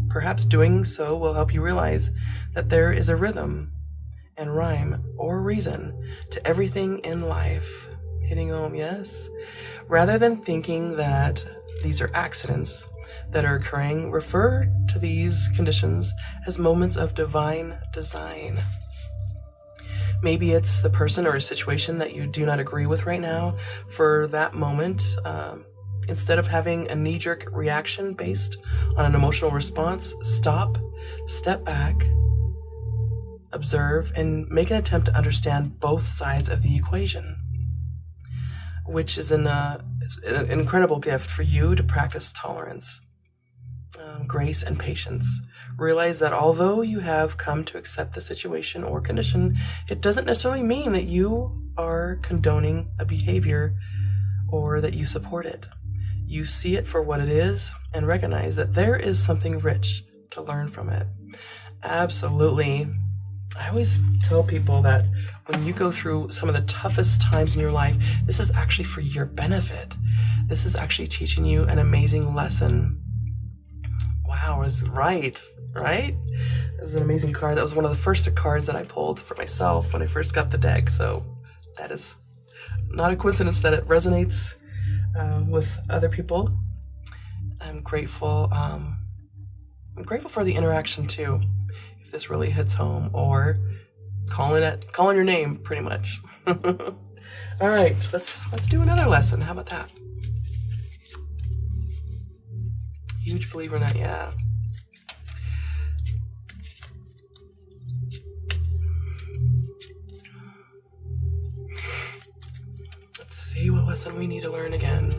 perhaps doing so will help you realize that there is a rhythm and rhyme or reason to everything in life. Hitting home, yes. Rather than thinking that these are accidents, that are occurring, refer to these conditions as moments of divine design. Maybe it's the person or a situation that you do not agree with right now. For that moment, instead of having a knee-jerk reaction based on an emotional response, stop, step back, observe, and make an attempt to understand both sides of the equation, which is an incredible gift for you to practice tolerance, grace, and patience. Realize that although you have come to accept the situation or condition, it doesn't necessarily mean that you are condoning a behavior or that you support it. You see it for what it is and recognize that there is something rich to learn from it. Absolutely. I always tell people that when you go through some of the toughest times in your life, this is actually for your benefit. This is actually teaching you an amazing lesson. Wow, I was right? It was an amazing card. That was one of the first cards that I pulled for myself when I first got the deck. So that is not a coincidence that it resonates with other people. I'm grateful. I'm grateful for the interaction too. If this really hits home, or calling your name, pretty much. All right, let's do another lesson. How about that? Huge believer in that, yeah. Let's see what lesson we need to learn again.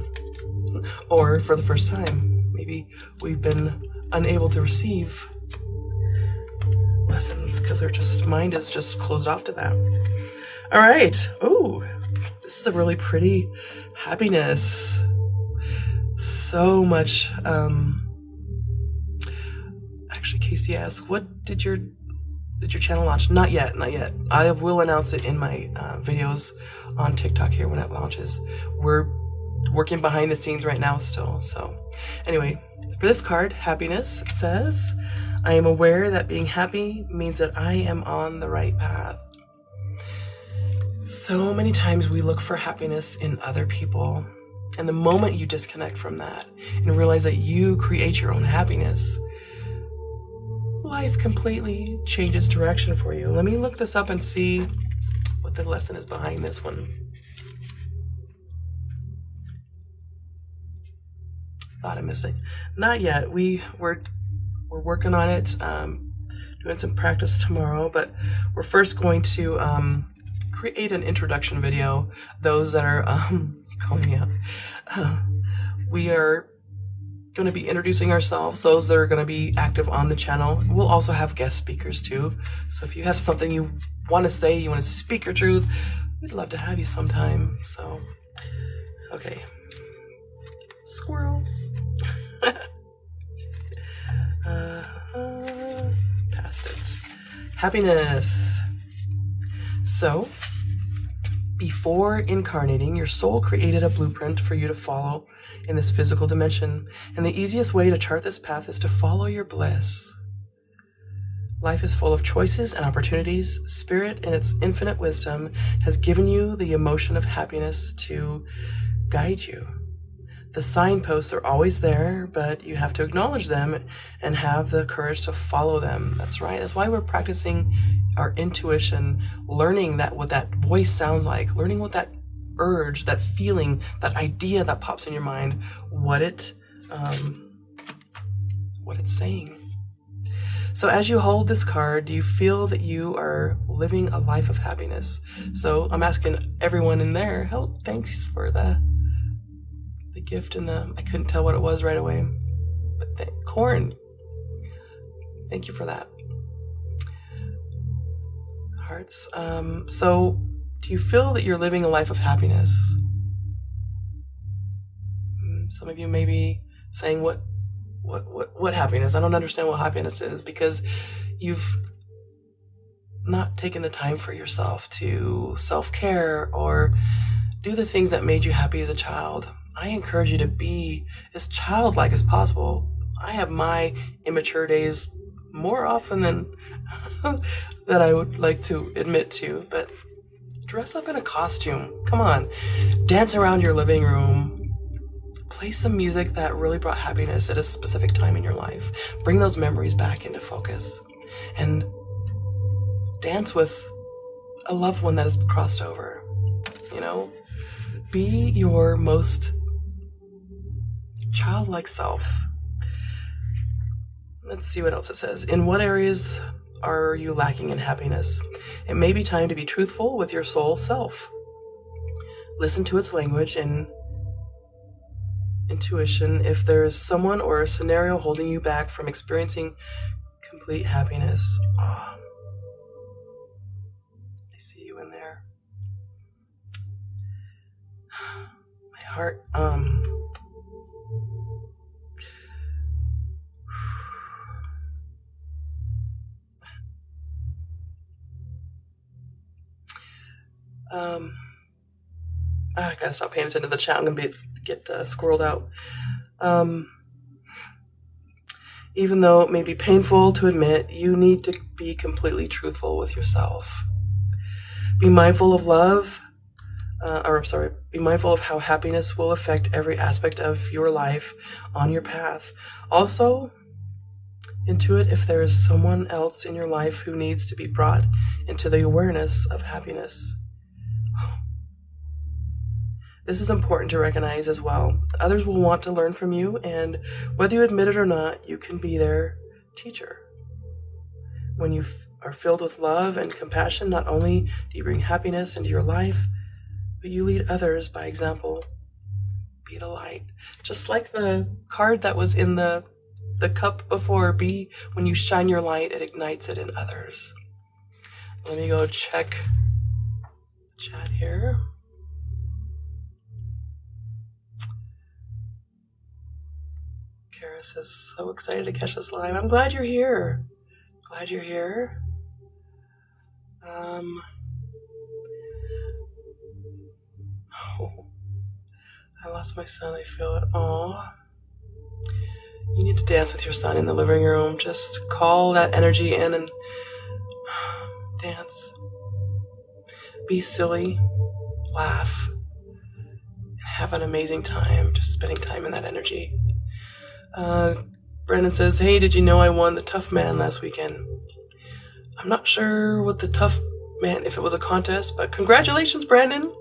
Or for the first time. Maybe we've been unable to receive lessons because our mind is just closed off to that. All right. Ooh, this is a really pretty happiness. So much. Actually, Casey asked, "What did your channel launch?" Not yet. I will announce it in my videos on TikTok here when it launches. We're working behind the scenes right now still. So anyway, for this card, happiness, it says, "I am aware that being happy means that I am on the right path." So many times we look for happiness in other people. And the moment you disconnect from that and realize that you create your own happiness, life completely changes direction for you. Let me look this up and see what the lesson is behind this one. Thought I missed it. Not yet. We're working on it, doing some practice tomorrow, but we're first going to create an introduction video. Those that are calling me out. We are going to be introducing ourselves, those that are going to be active on the channel. We'll also have guest speakers too. So if you have something you want to say, you want to speak your truth, we'd love to have you sometime. So, okay. Squirrel. Past it. Happiness. So, before incarnating, your soul created a blueprint for you to follow in this physical dimension. And the easiest way to chart this path is to follow your bliss. Life is full of choices and opportunities. Spirit, in its infinite wisdom, has given you the emotion of happiness to guide you. The signposts are always there, but you have to acknowledge them and have the courage to follow them. That's right. That's why we're practicing our intuition, learning what that voice sounds like, learning what that urge, that feeling, that idea that pops in your mind, what it's saying. So as you hold this card, do you feel that you are living a life of happiness? So I'm asking everyone in there, thanks for the gift, and I couldn't tell what it was right away, but corn. Thank you for that. Hearts. So do you feel that you're living a life of happiness? Some of you may be saying, what happiness? I don't understand what happiness is, because you've not taken the time for yourself to self-care or do the things that made you happy as a child. I encourage you to be as childlike as possible. I have my immature days more often than that I would like to admit to, but dress up in a costume. Come on. Dance around your living room. play some music that really brought happiness at a specific time in your life. Bring those memories back into focus. And dance with a loved one that has crossed over. You know? Be your most childlike self. Let's see what else it says. In what areas are you lacking in happiness? It may be time to be truthful with your soul self. Listen to its language and intuition. If there's someone or a scenario holding you back from experiencing complete happiness, I see you in there. My heart, I gotta stop paying attention to the chat. I'm gonna get squirreled out. Even though it may be painful to admit, you need to be completely truthful with yourself. Be mindful of be mindful of how happiness will affect every aspect of your life on your path. Also, intuit if there is someone else in your life who needs to be brought into the awareness of happiness. This is important to recognize as well. Others will want to learn from you, and whether you admit it or not, you can be their teacher. When you are filled with love and compassion, not only do you bring happiness into your life, but you lead others by example. Be the light. Just like the card that was in the cup before, when you shine your light, it ignites it in others. Let me go check the chat here. Kara says, so excited to catch this live. I'm glad you're here. Glad you're here. I lost my son. I feel it. Aw. You need to dance with your son in the living room. Just call that energy in and dance. Be silly. Laugh. And have an amazing time just spending time in that energy. Brandon says, hey, did you know I won the Tough Man last weekend? I'm not sure what the Tough Man, if it was a contest, but congratulations, Brandon.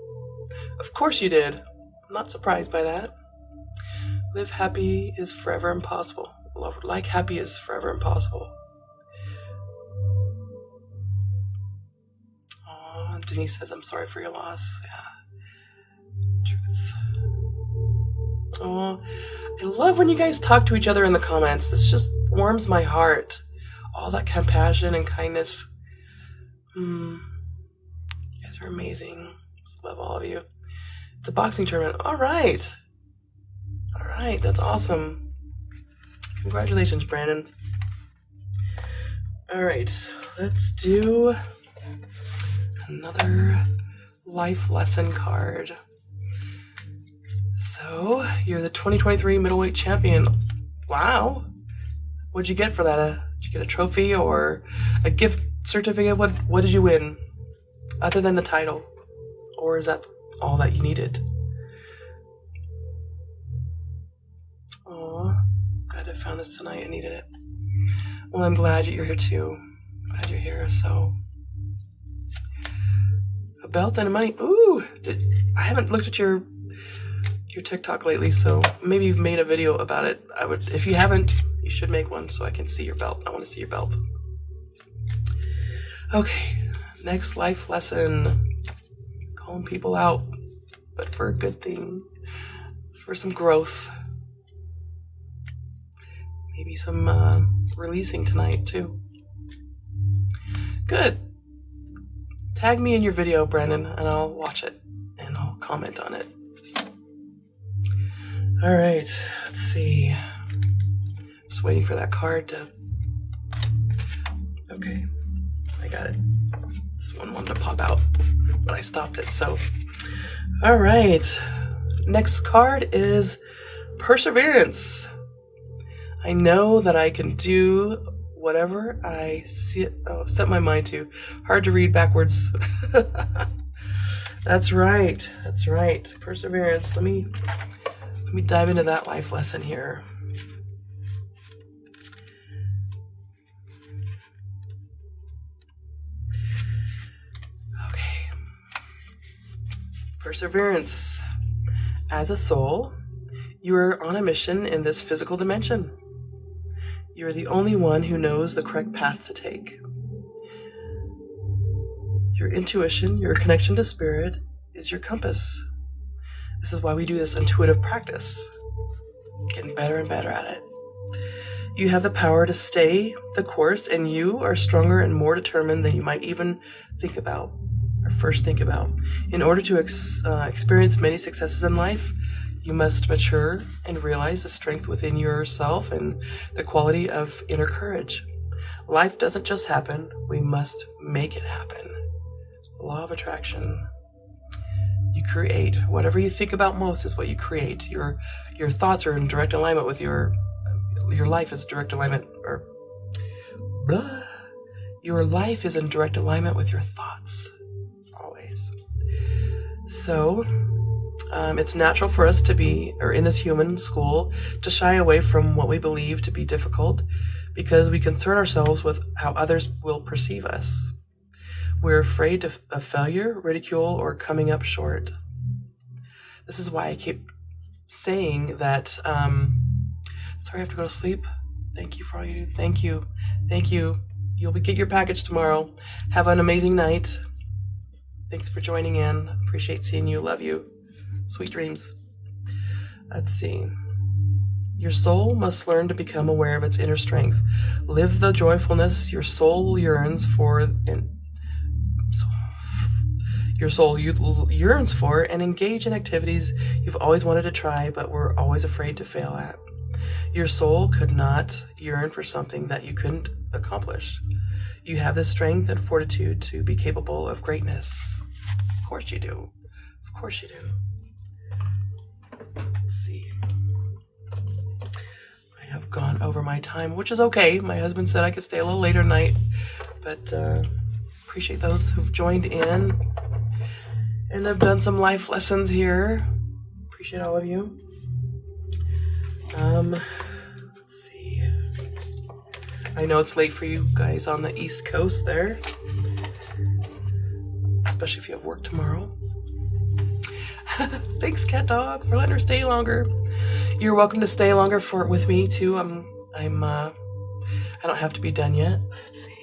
Of course you did. I'm not surprised by that. Live happy is forever impossible. Like happy is forever impossible. Oh, Denise says, I'm sorry for your loss. Yeah. Truth. Oh, I love when you guys talk to each other in the comments. This just warms my heart. All that compassion and kindness. You guys are amazing. Just love all of you. It's a boxing tournament. All right. That's awesome. Congratulations, Brandon. All right. Let's do another life lesson card. So, you're the 2023 middleweight champion. Wow. What'd you get for that? Did you get a trophy or a gift certificate? What did you win? Other than the title? Or is that all that you needed? Oh, glad I found this tonight. I needed it. Well, I'm glad you're here too. Glad you're here. So, a belt and a money. Ooh, I haven't looked at your TikTok lately, so maybe you've made a video about it. If you haven't, you should make one so I can see your belt. I want to see your belt. Okay, next life lesson. Calling people out, but for a good thing, for some growth. Maybe some releasing tonight too. Good. Tag me in your video, Brandon, and I'll watch it and I'll comment on it. All right, let's see. Just waiting for that card to... Okay, I got it. This one wanted to pop out, but I stopped it, so... All right, next card is Perseverance. I know that I can do whatever I set my mind to. Hard to read backwards. That's right. Perseverance. Let me dive into that life lesson here. Okay. Perseverance. As a soul, you are on a mission in this physical dimension. You are the only one who knows the correct path to take. Your intuition, your connection to spirit, is your compass. This is why we do this intuitive practice, getting better and better at it. You have the power to stay the course, and you are stronger and more determined than you might even think about or first think about. In order to experience many successes in life, you must mature and realize the strength within yourself and the quality of inner courage. Life doesn't just happen, we must make it happen. Law of attraction. You create. Whatever you think about most is what you create. Your thoughts are in direct alignment with your life is direct alignment, or blah. Your life is in direct alignment with your thoughts, always. So, it's natural for us to be, or in this human school, to shy away from what we believe to be difficult because we concern ourselves with how others will perceive us. We're afraid of failure, ridicule, or coming up short. This is why I keep saying that, sorry, I have to go to sleep. Thank you for all you do. Thank you. Thank you. You'll get your package tomorrow. Have an amazing night. Thanks for joining in. Appreciate seeing you. Love you. Sweet dreams. Let's see. Your soul must learn to become aware of its inner strength. Live the joyfulness your soul yearns for, and engage in activities you've always wanted to try but were always afraid to fail at. Your soul could not yearn for something that you couldn't accomplish. You have the strength and fortitude to be capable of greatness. Of course you do. Of course you do. Let's see. I have gone over my time, which is okay. My husband said I could stay a little later tonight, but appreciate those who've joined in. And I've done some life lessons here. Appreciate all of you. Let's see. I know it's late for you guys on the East Coast there, especially if you have work tomorrow. Thanks, Cat Dog, for letting her stay longer. You're welcome to stay longer with me too. I don't have to be done yet. Let's see.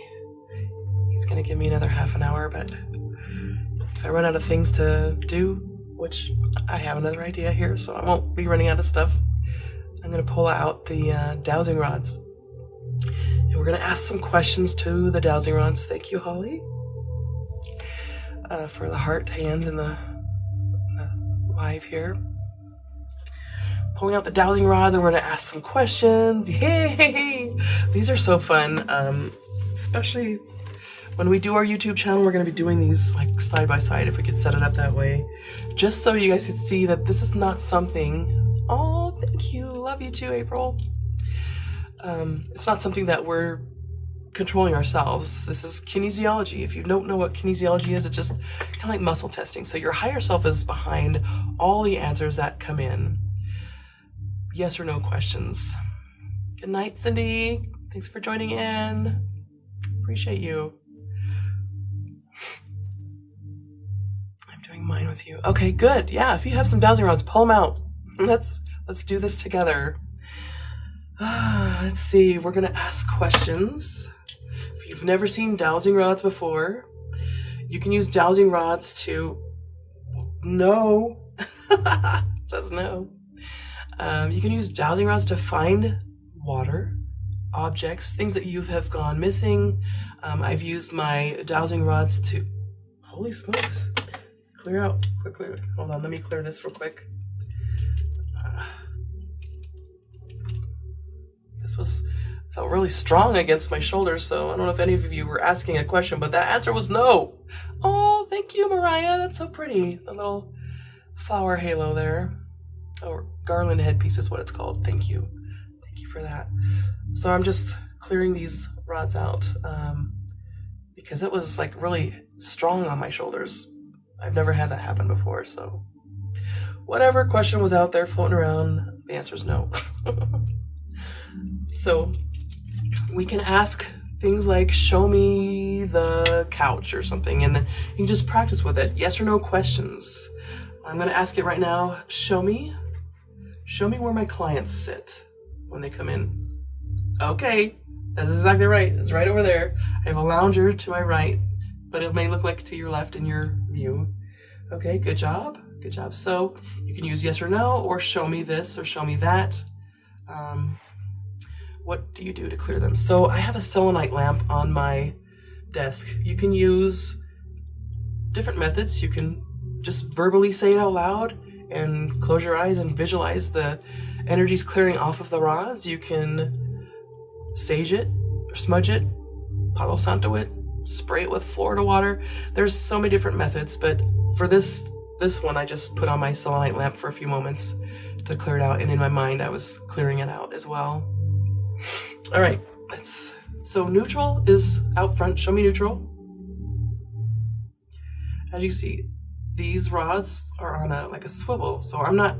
He's gonna give me another half an hour, but if I run out of things to do, which I have another idea here, so I won't be running out of stuff, I'm going to pull out the dowsing rods. And we're going to ask some questions to the dowsing rods. Thank you, Holly, for the heart hands and the live here. Pulling out the dowsing rods, and we're going to ask some questions. Yay! These are so fun, especially when we do our YouTube channel. We're going to be doing these like side by side, if we could set it up that way, just so you guys can see that this is not something. Oh, thank you. Love you too, April. It's not something that we're controlling ourselves. This is kinesiology. If you don't know what kinesiology is, it's just kind of like muscle testing. So your higher self is behind all the answers that come in. Yes or no questions. Good night, Cindy. Thanks for joining in. Appreciate you. I'm doing mine with you. Okay, good. Yeah, if you have some dowsing rods, pull them out. Let's do this together. Let's see. We're gonna ask questions. If you've never seen dowsing rods before, you can use dowsing rods to no. Says no. You can use dowsing rods to find water, objects, things that you have gone missing. I've used my dowsing rods to, holy smokes, clear out. Clear. Hold on, let me clear this real quick. This felt really strong against my shoulders, so I don't know if any of you were asking a question, but that answer was no. Oh, thank you, Mariah. That's so pretty. The little flower halo there. Or garland headpiece is what it's called. Thank you. Thank you for that. So I'm just clearing these rods out because it was like really strong on my shoulders. I've never had that happen before, so whatever question was out there floating around, the answer is no. So we can ask things like, show me the couch or something, and then you can just practice with it. Yes or no questions. I'm gonna ask it right now. Show me where my clients sit when they come in. Okay, that's exactly right. It's right over there. I have a lounger to my right, but it may look like to your left in your view. Okay, good job. Good job. So you can use yes or no, or show me this or show me that. What do you do to clear them? So I have a selenite lamp on my desk. You can use different methods. You can just verbally say it out loud and close your eyes and visualize the energies clearing off of the rods. You can sage it or smudge it, Palo Santo it, spray it with Florida water. There's so many different methods, but for this one, I just put on my selenite lamp for a few moments to clear it out, and in my mind, I was clearing it out as well. All right, so neutral is out front. Show me neutral. As you see, these rods are on like a swivel, so I'm not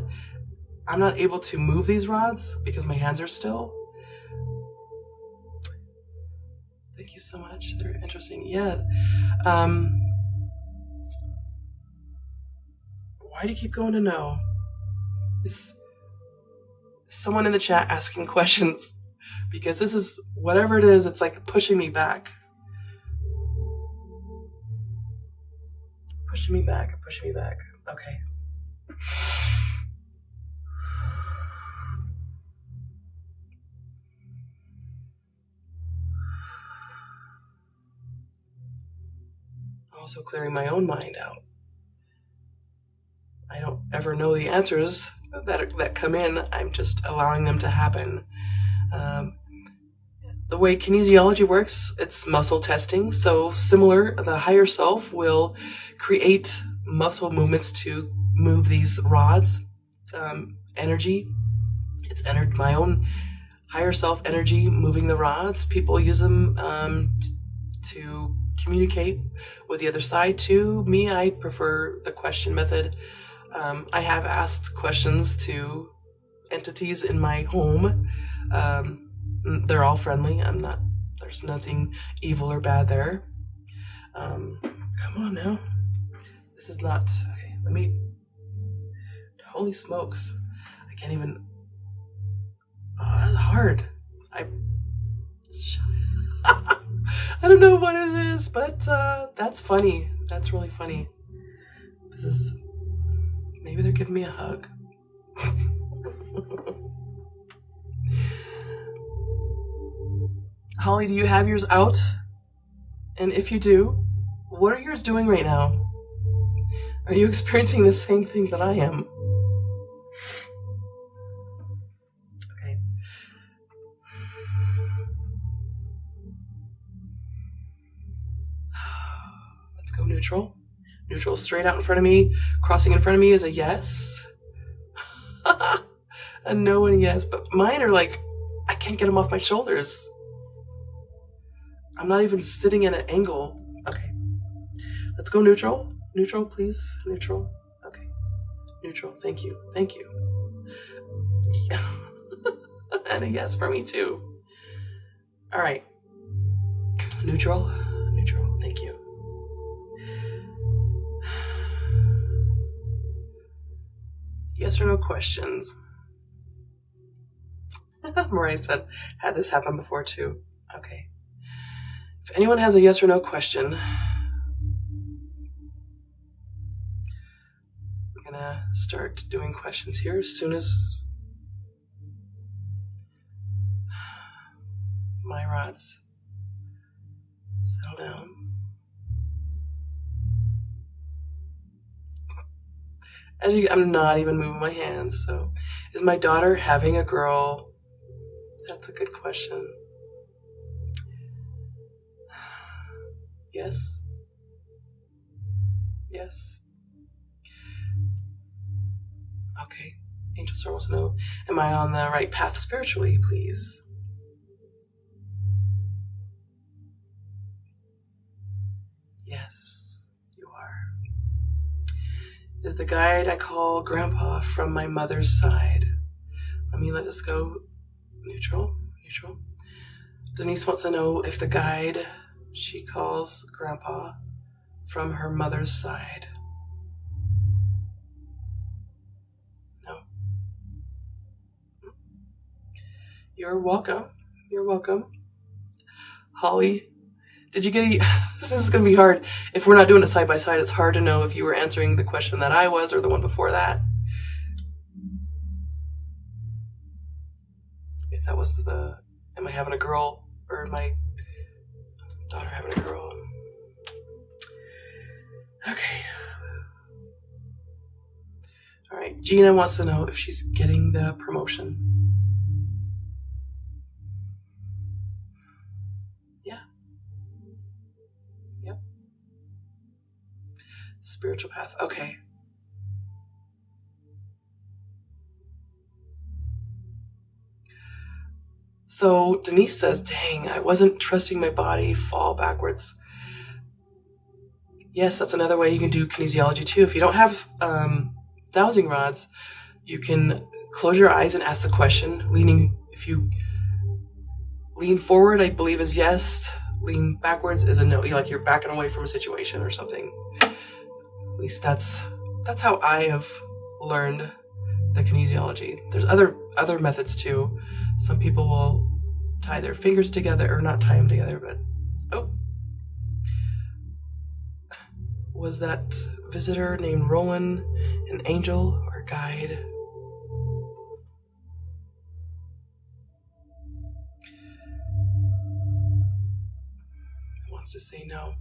able to move these rods because my hands are still. Thank you so much. They're interesting. Yeah. Why do you keep going to no? Is someone in the chat asking questions? Because this is, whatever it is, it's like pushing me back. Pushing me back, pushing me back. Okay. Also clearing my own mind out. I don't ever know the answers that come in. I'm just allowing them to happen. The way kinesiology works, it's muscle testing. So similar, the higher self will create muscle movements to move these rods. Energy, it's my own higher self energy moving the rods. People use them to communicate with the other side too. Me, I prefer the question method. I have asked questions to entities in my home. They're all friendly. There's nothing evil or bad there. Come on now. This is not, okay, holy smokes. I can't even, that's hard. I don't know what it is, but that's funny. That's really funny. Maybe they're giving me a hug. Holly, do you have yours out? And if you do, what are yours doing right now? Are you experiencing the same thing that I am? Okay. Let's go neutral. Neutral straight out in front of me. Crossing in front of me is a yes. A no and a yes. But mine are like, I can't get them off my shoulders. I'm not even sitting at an angle. Okay. Let's go neutral. Neutral, please. Neutral. Okay. Neutral. Thank you. Thank you. Yeah. And a yes for me too. All right. Neutral. Neutral. Thank you. Yes or no questions? Marie said, had this happen before too. Okay. If anyone has a yes or no question, I'm gonna start doing questions here as soon as my rods settle down. I'm not even moving my hands. So, is my daughter having a girl? That's a good question. Yes. Yes. Okay. Angel Star wants to know, am I on the right path spiritually, please? Yes, you are. is the guide I call Grandpa from my mother's side. Let me let this go neutral. Denise wants to know if the guide she calls Grandpa from her mother's side. No. You're welcome. Holly, did you get any? This is going to be hard. If we're not doing it side by side, it's hard to know if you were answering the question that I was or the one before that. If that was am I having a girl or my daughter having a girl? Okay. All right. Gina wants to know if she's getting the promotion. Yeah. Yep. Spiritual path. Okay. So Denise says, dang, I wasn't trusting my body, fall backwards. Yes, that's another way you can do kinesiology too. If you don't have dowsing rods, you can close your eyes and ask the question. If you lean forward, I believe is yes. Lean backwards is a no. Like you're backing away from a situation or something. At least that's how I have learned the kinesiology. There's other methods too. Some people will tie their fingers together, or not tie them together, but was that visitor named Roland an angel or guide? He wants to say no.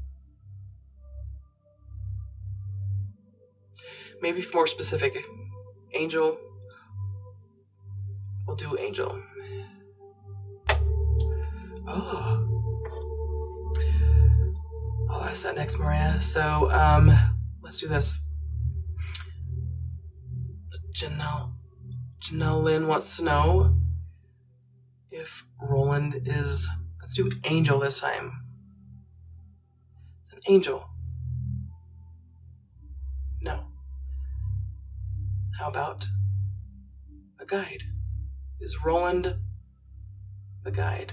Maybe more specific, angel. We'll do angel. I'll ask that next, Maria. So let's do this. Janelle Lynn wants to know if Roland is, let's do angel this time. It's an angel. No. How about a guide? Is Roland the guide?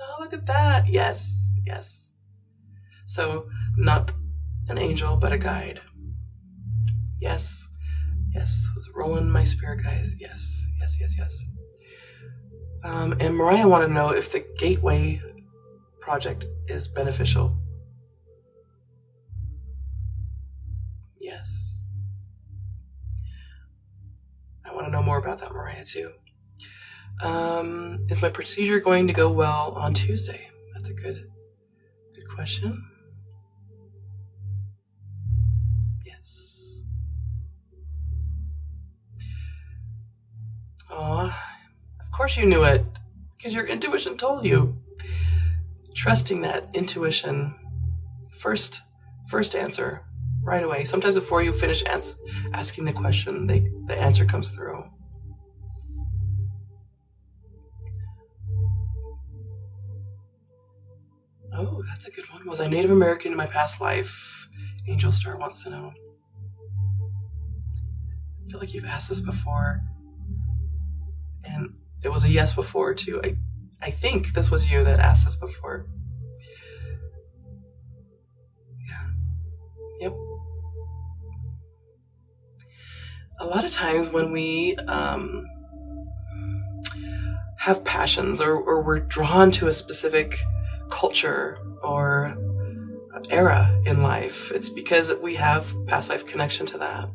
Oh, look at that. Yes. So not an angel, but a guide. Yes. Was Roland my spirit guide? Yes. And Mariah wanted to know if the Gateway project is beneficial. Yes. I want to know more about that, Mariah, too. Is my procedure going to go well on Tuesday? That's a good question. Yes. Of course you knew it, because your intuition told you. Trusting that intuition. First answer right away. Sometimes before you finish asking the question, the answer comes through. Oh, that's a good one. Was I Native American in my past life? Angel Star wants to know. I feel like you've asked this before. And it was a yes before, too. I think this was you that asked this before. Yeah. Yep. A lot of times when we have passions or we're drawn to a specific culture or era in life, it's because we have past life connection to that.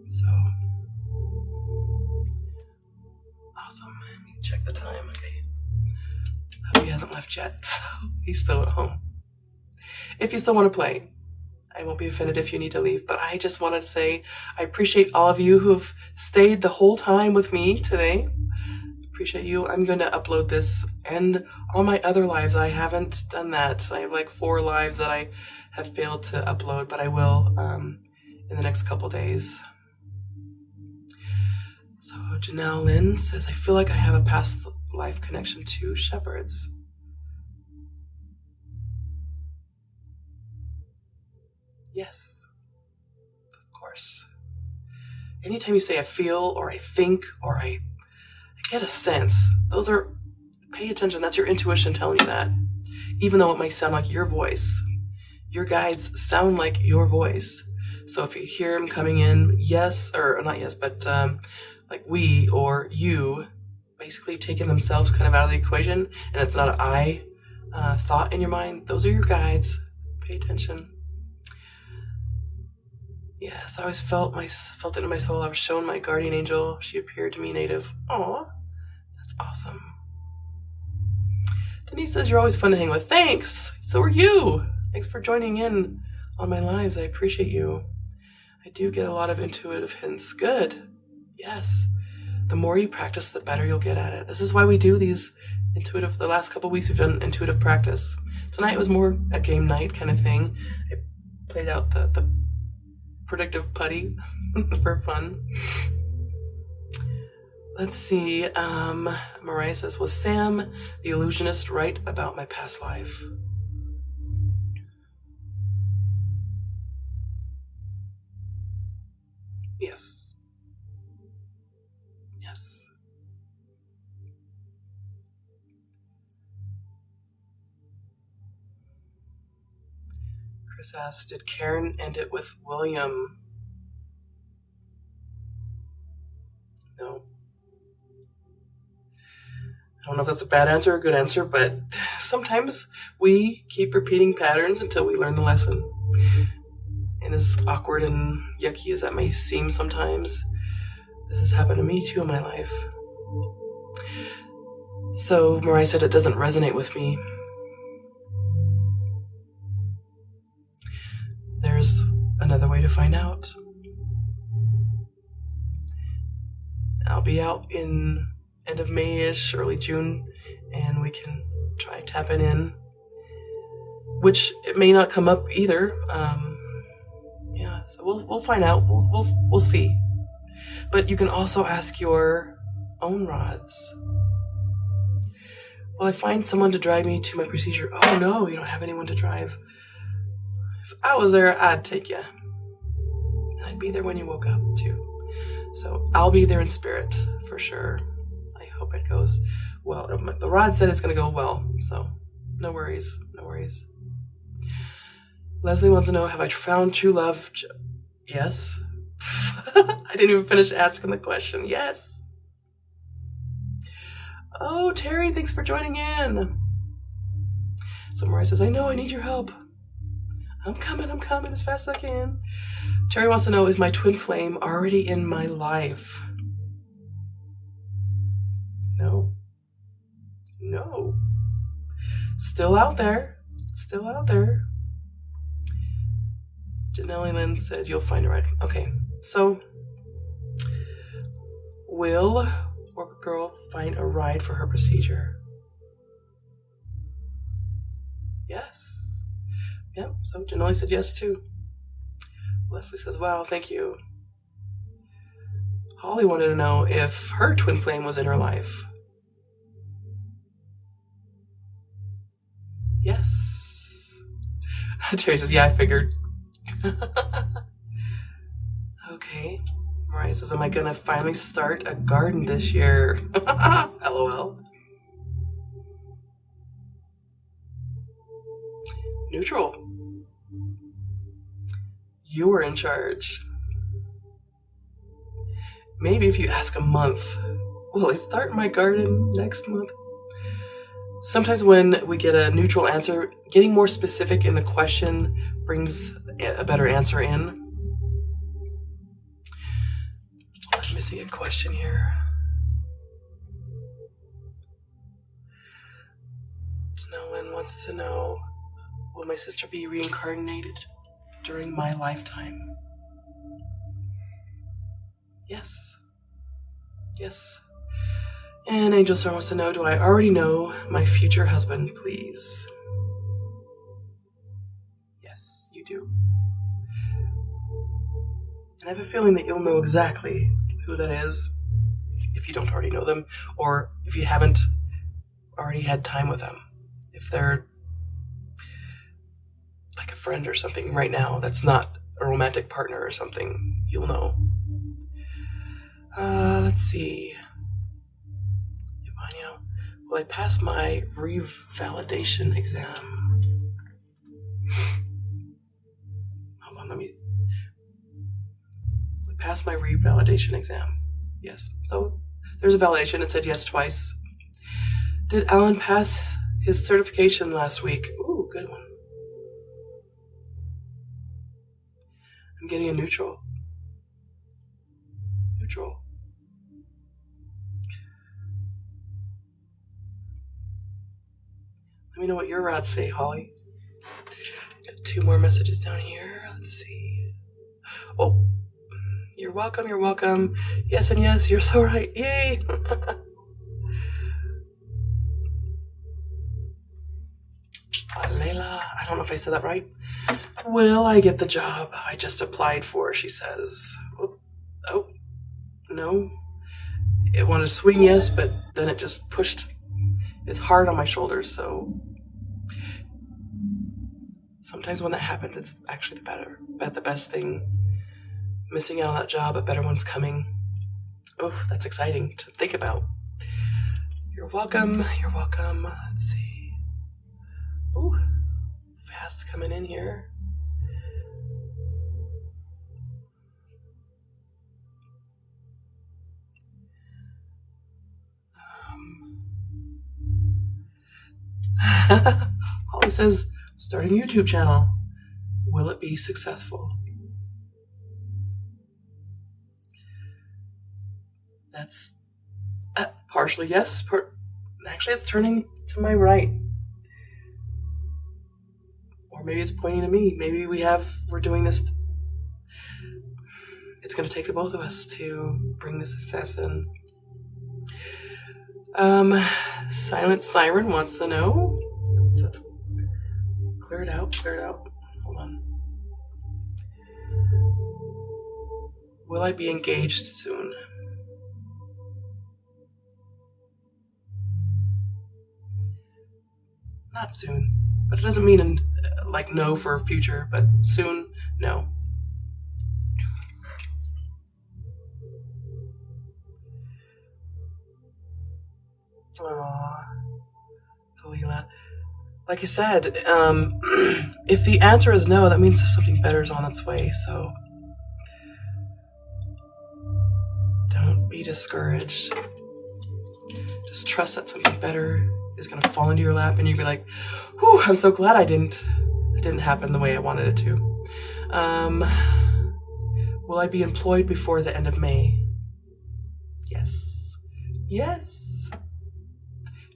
So awesome. Let me check the time. Okay. He hasn't left yet, so he's still at home. If you still want to play, I won't be offended if you need to leave, but I just wanted to say I appreciate all of you who've stayed the whole time with me today. Appreciate you. I'm going to upload this and all my other lives. I haven't done that. I have like 4 lives that I have failed to upload, but I will in the next couple days. So Janelle Lynn says, I feel like I have a past life connection to shepherds. Yes, of course. Anytime you say I feel or I think or I get a sense, pay attention, that's your intuition telling you that. Even though it might sound like your voice, your guides sound like your voice. So if you hear them coming in, yes, or not yes, but like we or you, basically taking themselves kind of out of the equation, and it's not an I thought in your mind, those are your guides. Pay attention. Yes, I always felt it in my soul. I was shown my guardian angel. She appeared to me native. Aw, that's awesome. Denise says you're always fun to hang with. Thanks. So are you. Thanks for joining in on my lives. I appreciate you. I do get a lot of intuitive hints. Good. Yes. The more you practice, the better you'll get at it. This is why we do these the last couple of weeks we've done intuitive practice. Tonight was more a game night kind of thing. I played out the predictive putty for fun. Let's see. Mariah says, was Sam the illusionist right about my past life? Yes. Yes. Chris asks, did Karen end it with William? No. I don't know if that's a bad answer or a good answer, but sometimes we keep repeating patterns until we learn the lesson. And as awkward and yucky as that may seem sometimes, this has happened to me too in my life. So Mariah said it doesn't resonate with me. There's another way to find out. I'll be out in end of May-ish, early June, and we can try tapping in, which it may not come up either. Yeah, so we'll find out. We'll see. But you can also ask your own rods. Will I find someone to drive me to my procedure? Oh no, you don't have anyone to drive. If I was there, I'd take you. And I'd be there when you woke up too. So I'll be there in spirit for sure. I hope it goes well. The rod said it's going to go well, so no worries, no worries. Leslie wants to know, have I found true love? Yes. I didn't even finish asking the question. Yes. Oh, Terry, thanks for joining in. So Mariah says, I know, I need your help. I'm coming as fast as I can. Terry wants to know, is my twin flame already in my life? No. No. Still out there. Still out there. Janelle Lynn said, you'll find a ride. Okay, so will Work Girl find a ride for her procedure? Yes. Yep, so Janelle said yes too. Leslie says, wow, thank you. Holly wanted to know if her twin flame was in her life. Yes. Terry says, yeah, I figured. Okay. Mariah says, am I gonna finally start a garden this year? LOL. Neutral. You were in charge. Maybe if you ask a month, will I start my garden next month? Sometimes when we get a neutral answer, getting more specific in the question brings a better answer in. I'm missing a question here. Janelle wants to know, will my sister be reincarnated during my lifetime? Yes. Yes. And Angel Star wants to know, do I already know my future husband, please? Yes, you do. And I have a feeling that you'll know exactly who that is if you don't already know them, or if you haven't already had time with them. If they're like a friend or something right now that's not a romantic partner or something, you'll know. Let's see. Will I pass my revalidation exam? Hold on, will I pass my revalidation exam? Yes. So there's a validation. It said yes twice. Did Alan pass his certification last week? Ooh, good one. I'm getting a neutral. Neutral. Let me know what your rods say, Holly. Got 2 more messages down here. Let's see. Oh, you're welcome, you're welcome. Yes and yes, you're so right. Yay! Layla, I don't know if I said that right. Will I get the job I just applied for, she says. Oh, no. It wanted to swing yes, but then it just pushed. It's hard on my shoulders, so sometimes when that happens, it's actually the best thing. Missing out on that job, a better one's coming. Oh, that's exciting to think about. You're welcome, you're welcome. Let's see. Ooh, fast coming in here. Holly says, starting a YouTube channel. Will it be successful? That's partially yes. Actually, it's turning to my right. Or maybe it's pointing to me. Maybe we're doing this. It's going to take the both of us to bring the success in. Silent Siren wants to know. Let's clear it out. Hold on. Will I be engaged soon? Not soon, but it doesn't mean no for future, but soon, no. Aww, Kalila. Like I said, if the answer is no, that means there's something better is on its way, so don't be discouraged. Just trust that something better is going to fall into your lap, and you'll be like, whew, I'm so glad it didn't happen the way I wanted it to. Will I be employed before the end of May? Yes. Yes.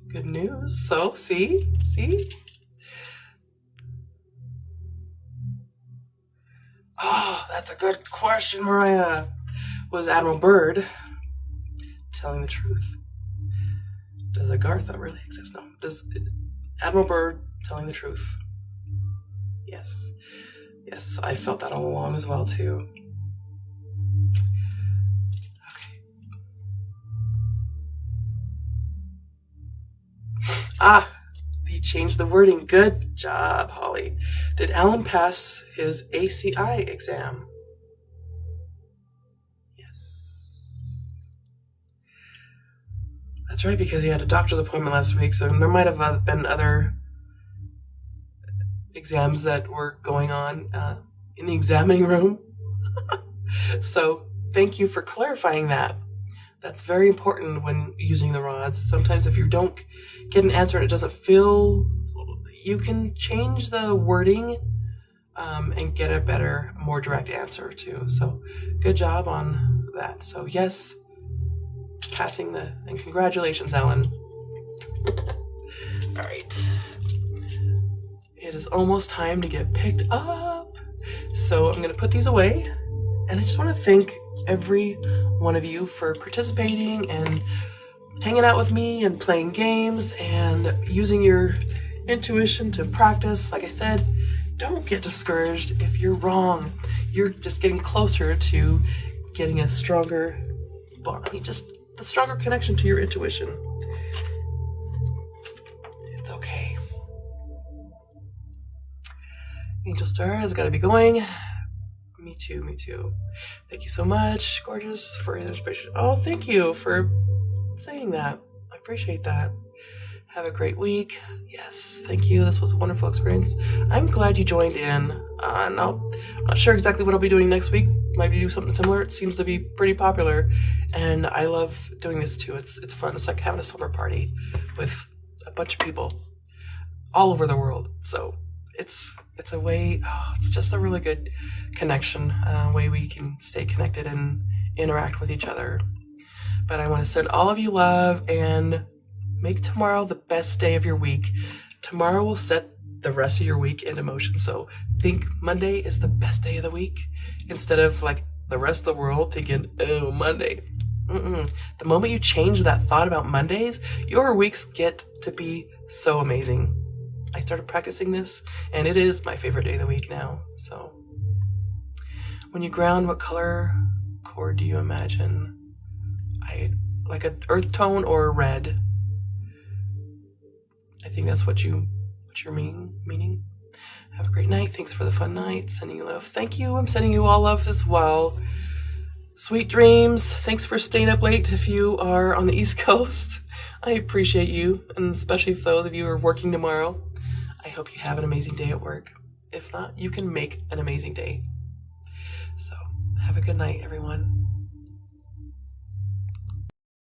Good news. So, see? Oh, that's a good question, Mariah. Was Admiral Byrd telling the truth? Does Agartha really exist? No. Does Admiral Byrd telling the truth? Yes. Yes, I felt that all along as well, too. Okay. You changed the wording. Good job, Holly. Did Alan pass his ACI exam? Yes. That's right, because he had a doctor's appointment last week, so there might have been other exams that were going on in the examining room. So thank you for clarifying that. That's very important when using the rods. Sometimes if you don't get an answer and it doesn't feel, you can change the wording and get a better, more direct answer too. So good job on that. So yes, passing and congratulations, Alan. All right. It is almost time to get picked up. So I'm going to put these away. And I just want to thank every one of you for participating and hanging out with me and playing games and using your intuition to practice. Like I said, don't get discouraged if you're wrong. You're just getting closer to getting a stronger bond. Just the stronger connection to your intuition. It's okay. You can Angel Star has got to be going. Me too, me too. Thank you so much, gorgeous, for your inspiration. Oh, thank you for saying that. I appreciate that. Have a great week. Yes, thank you. This was a wonderful experience. I'm glad you joined in. No, I'm not sure exactly what I'll be doing next week. Might do something similar. It seems to be pretty popular, and I love doing this too. It's fun. It's like having a summer party with a bunch of people all over the world. So it's a way. Oh, it's just a really good connection, way we can stay connected and interact with each other. But I want to send all of you love and make tomorrow the best day of your week. Tomorrow will set the rest of your week into motion. So think Monday is the best day of the week instead of like the rest of the world thinking, oh, Monday. The moment you change that thought about Mondays, your weeks get to be so amazing. I started practicing this, and it is my favorite day of the week now. So when you ground, what color chord do you imagine? Like an earth tone or a red. I think that's what you're meaning. Have a great night. Thanks for the fun night. Sending you love. Thank you. I'm sending you all love as well. Sweet dreams. Thanks for staying up late if you are on the East Coast. I appreciate you, and especially if those of you are working tomorrow. I hope you have an amazing day at work. If not, you can make an amazing day. So have a good night, everyone.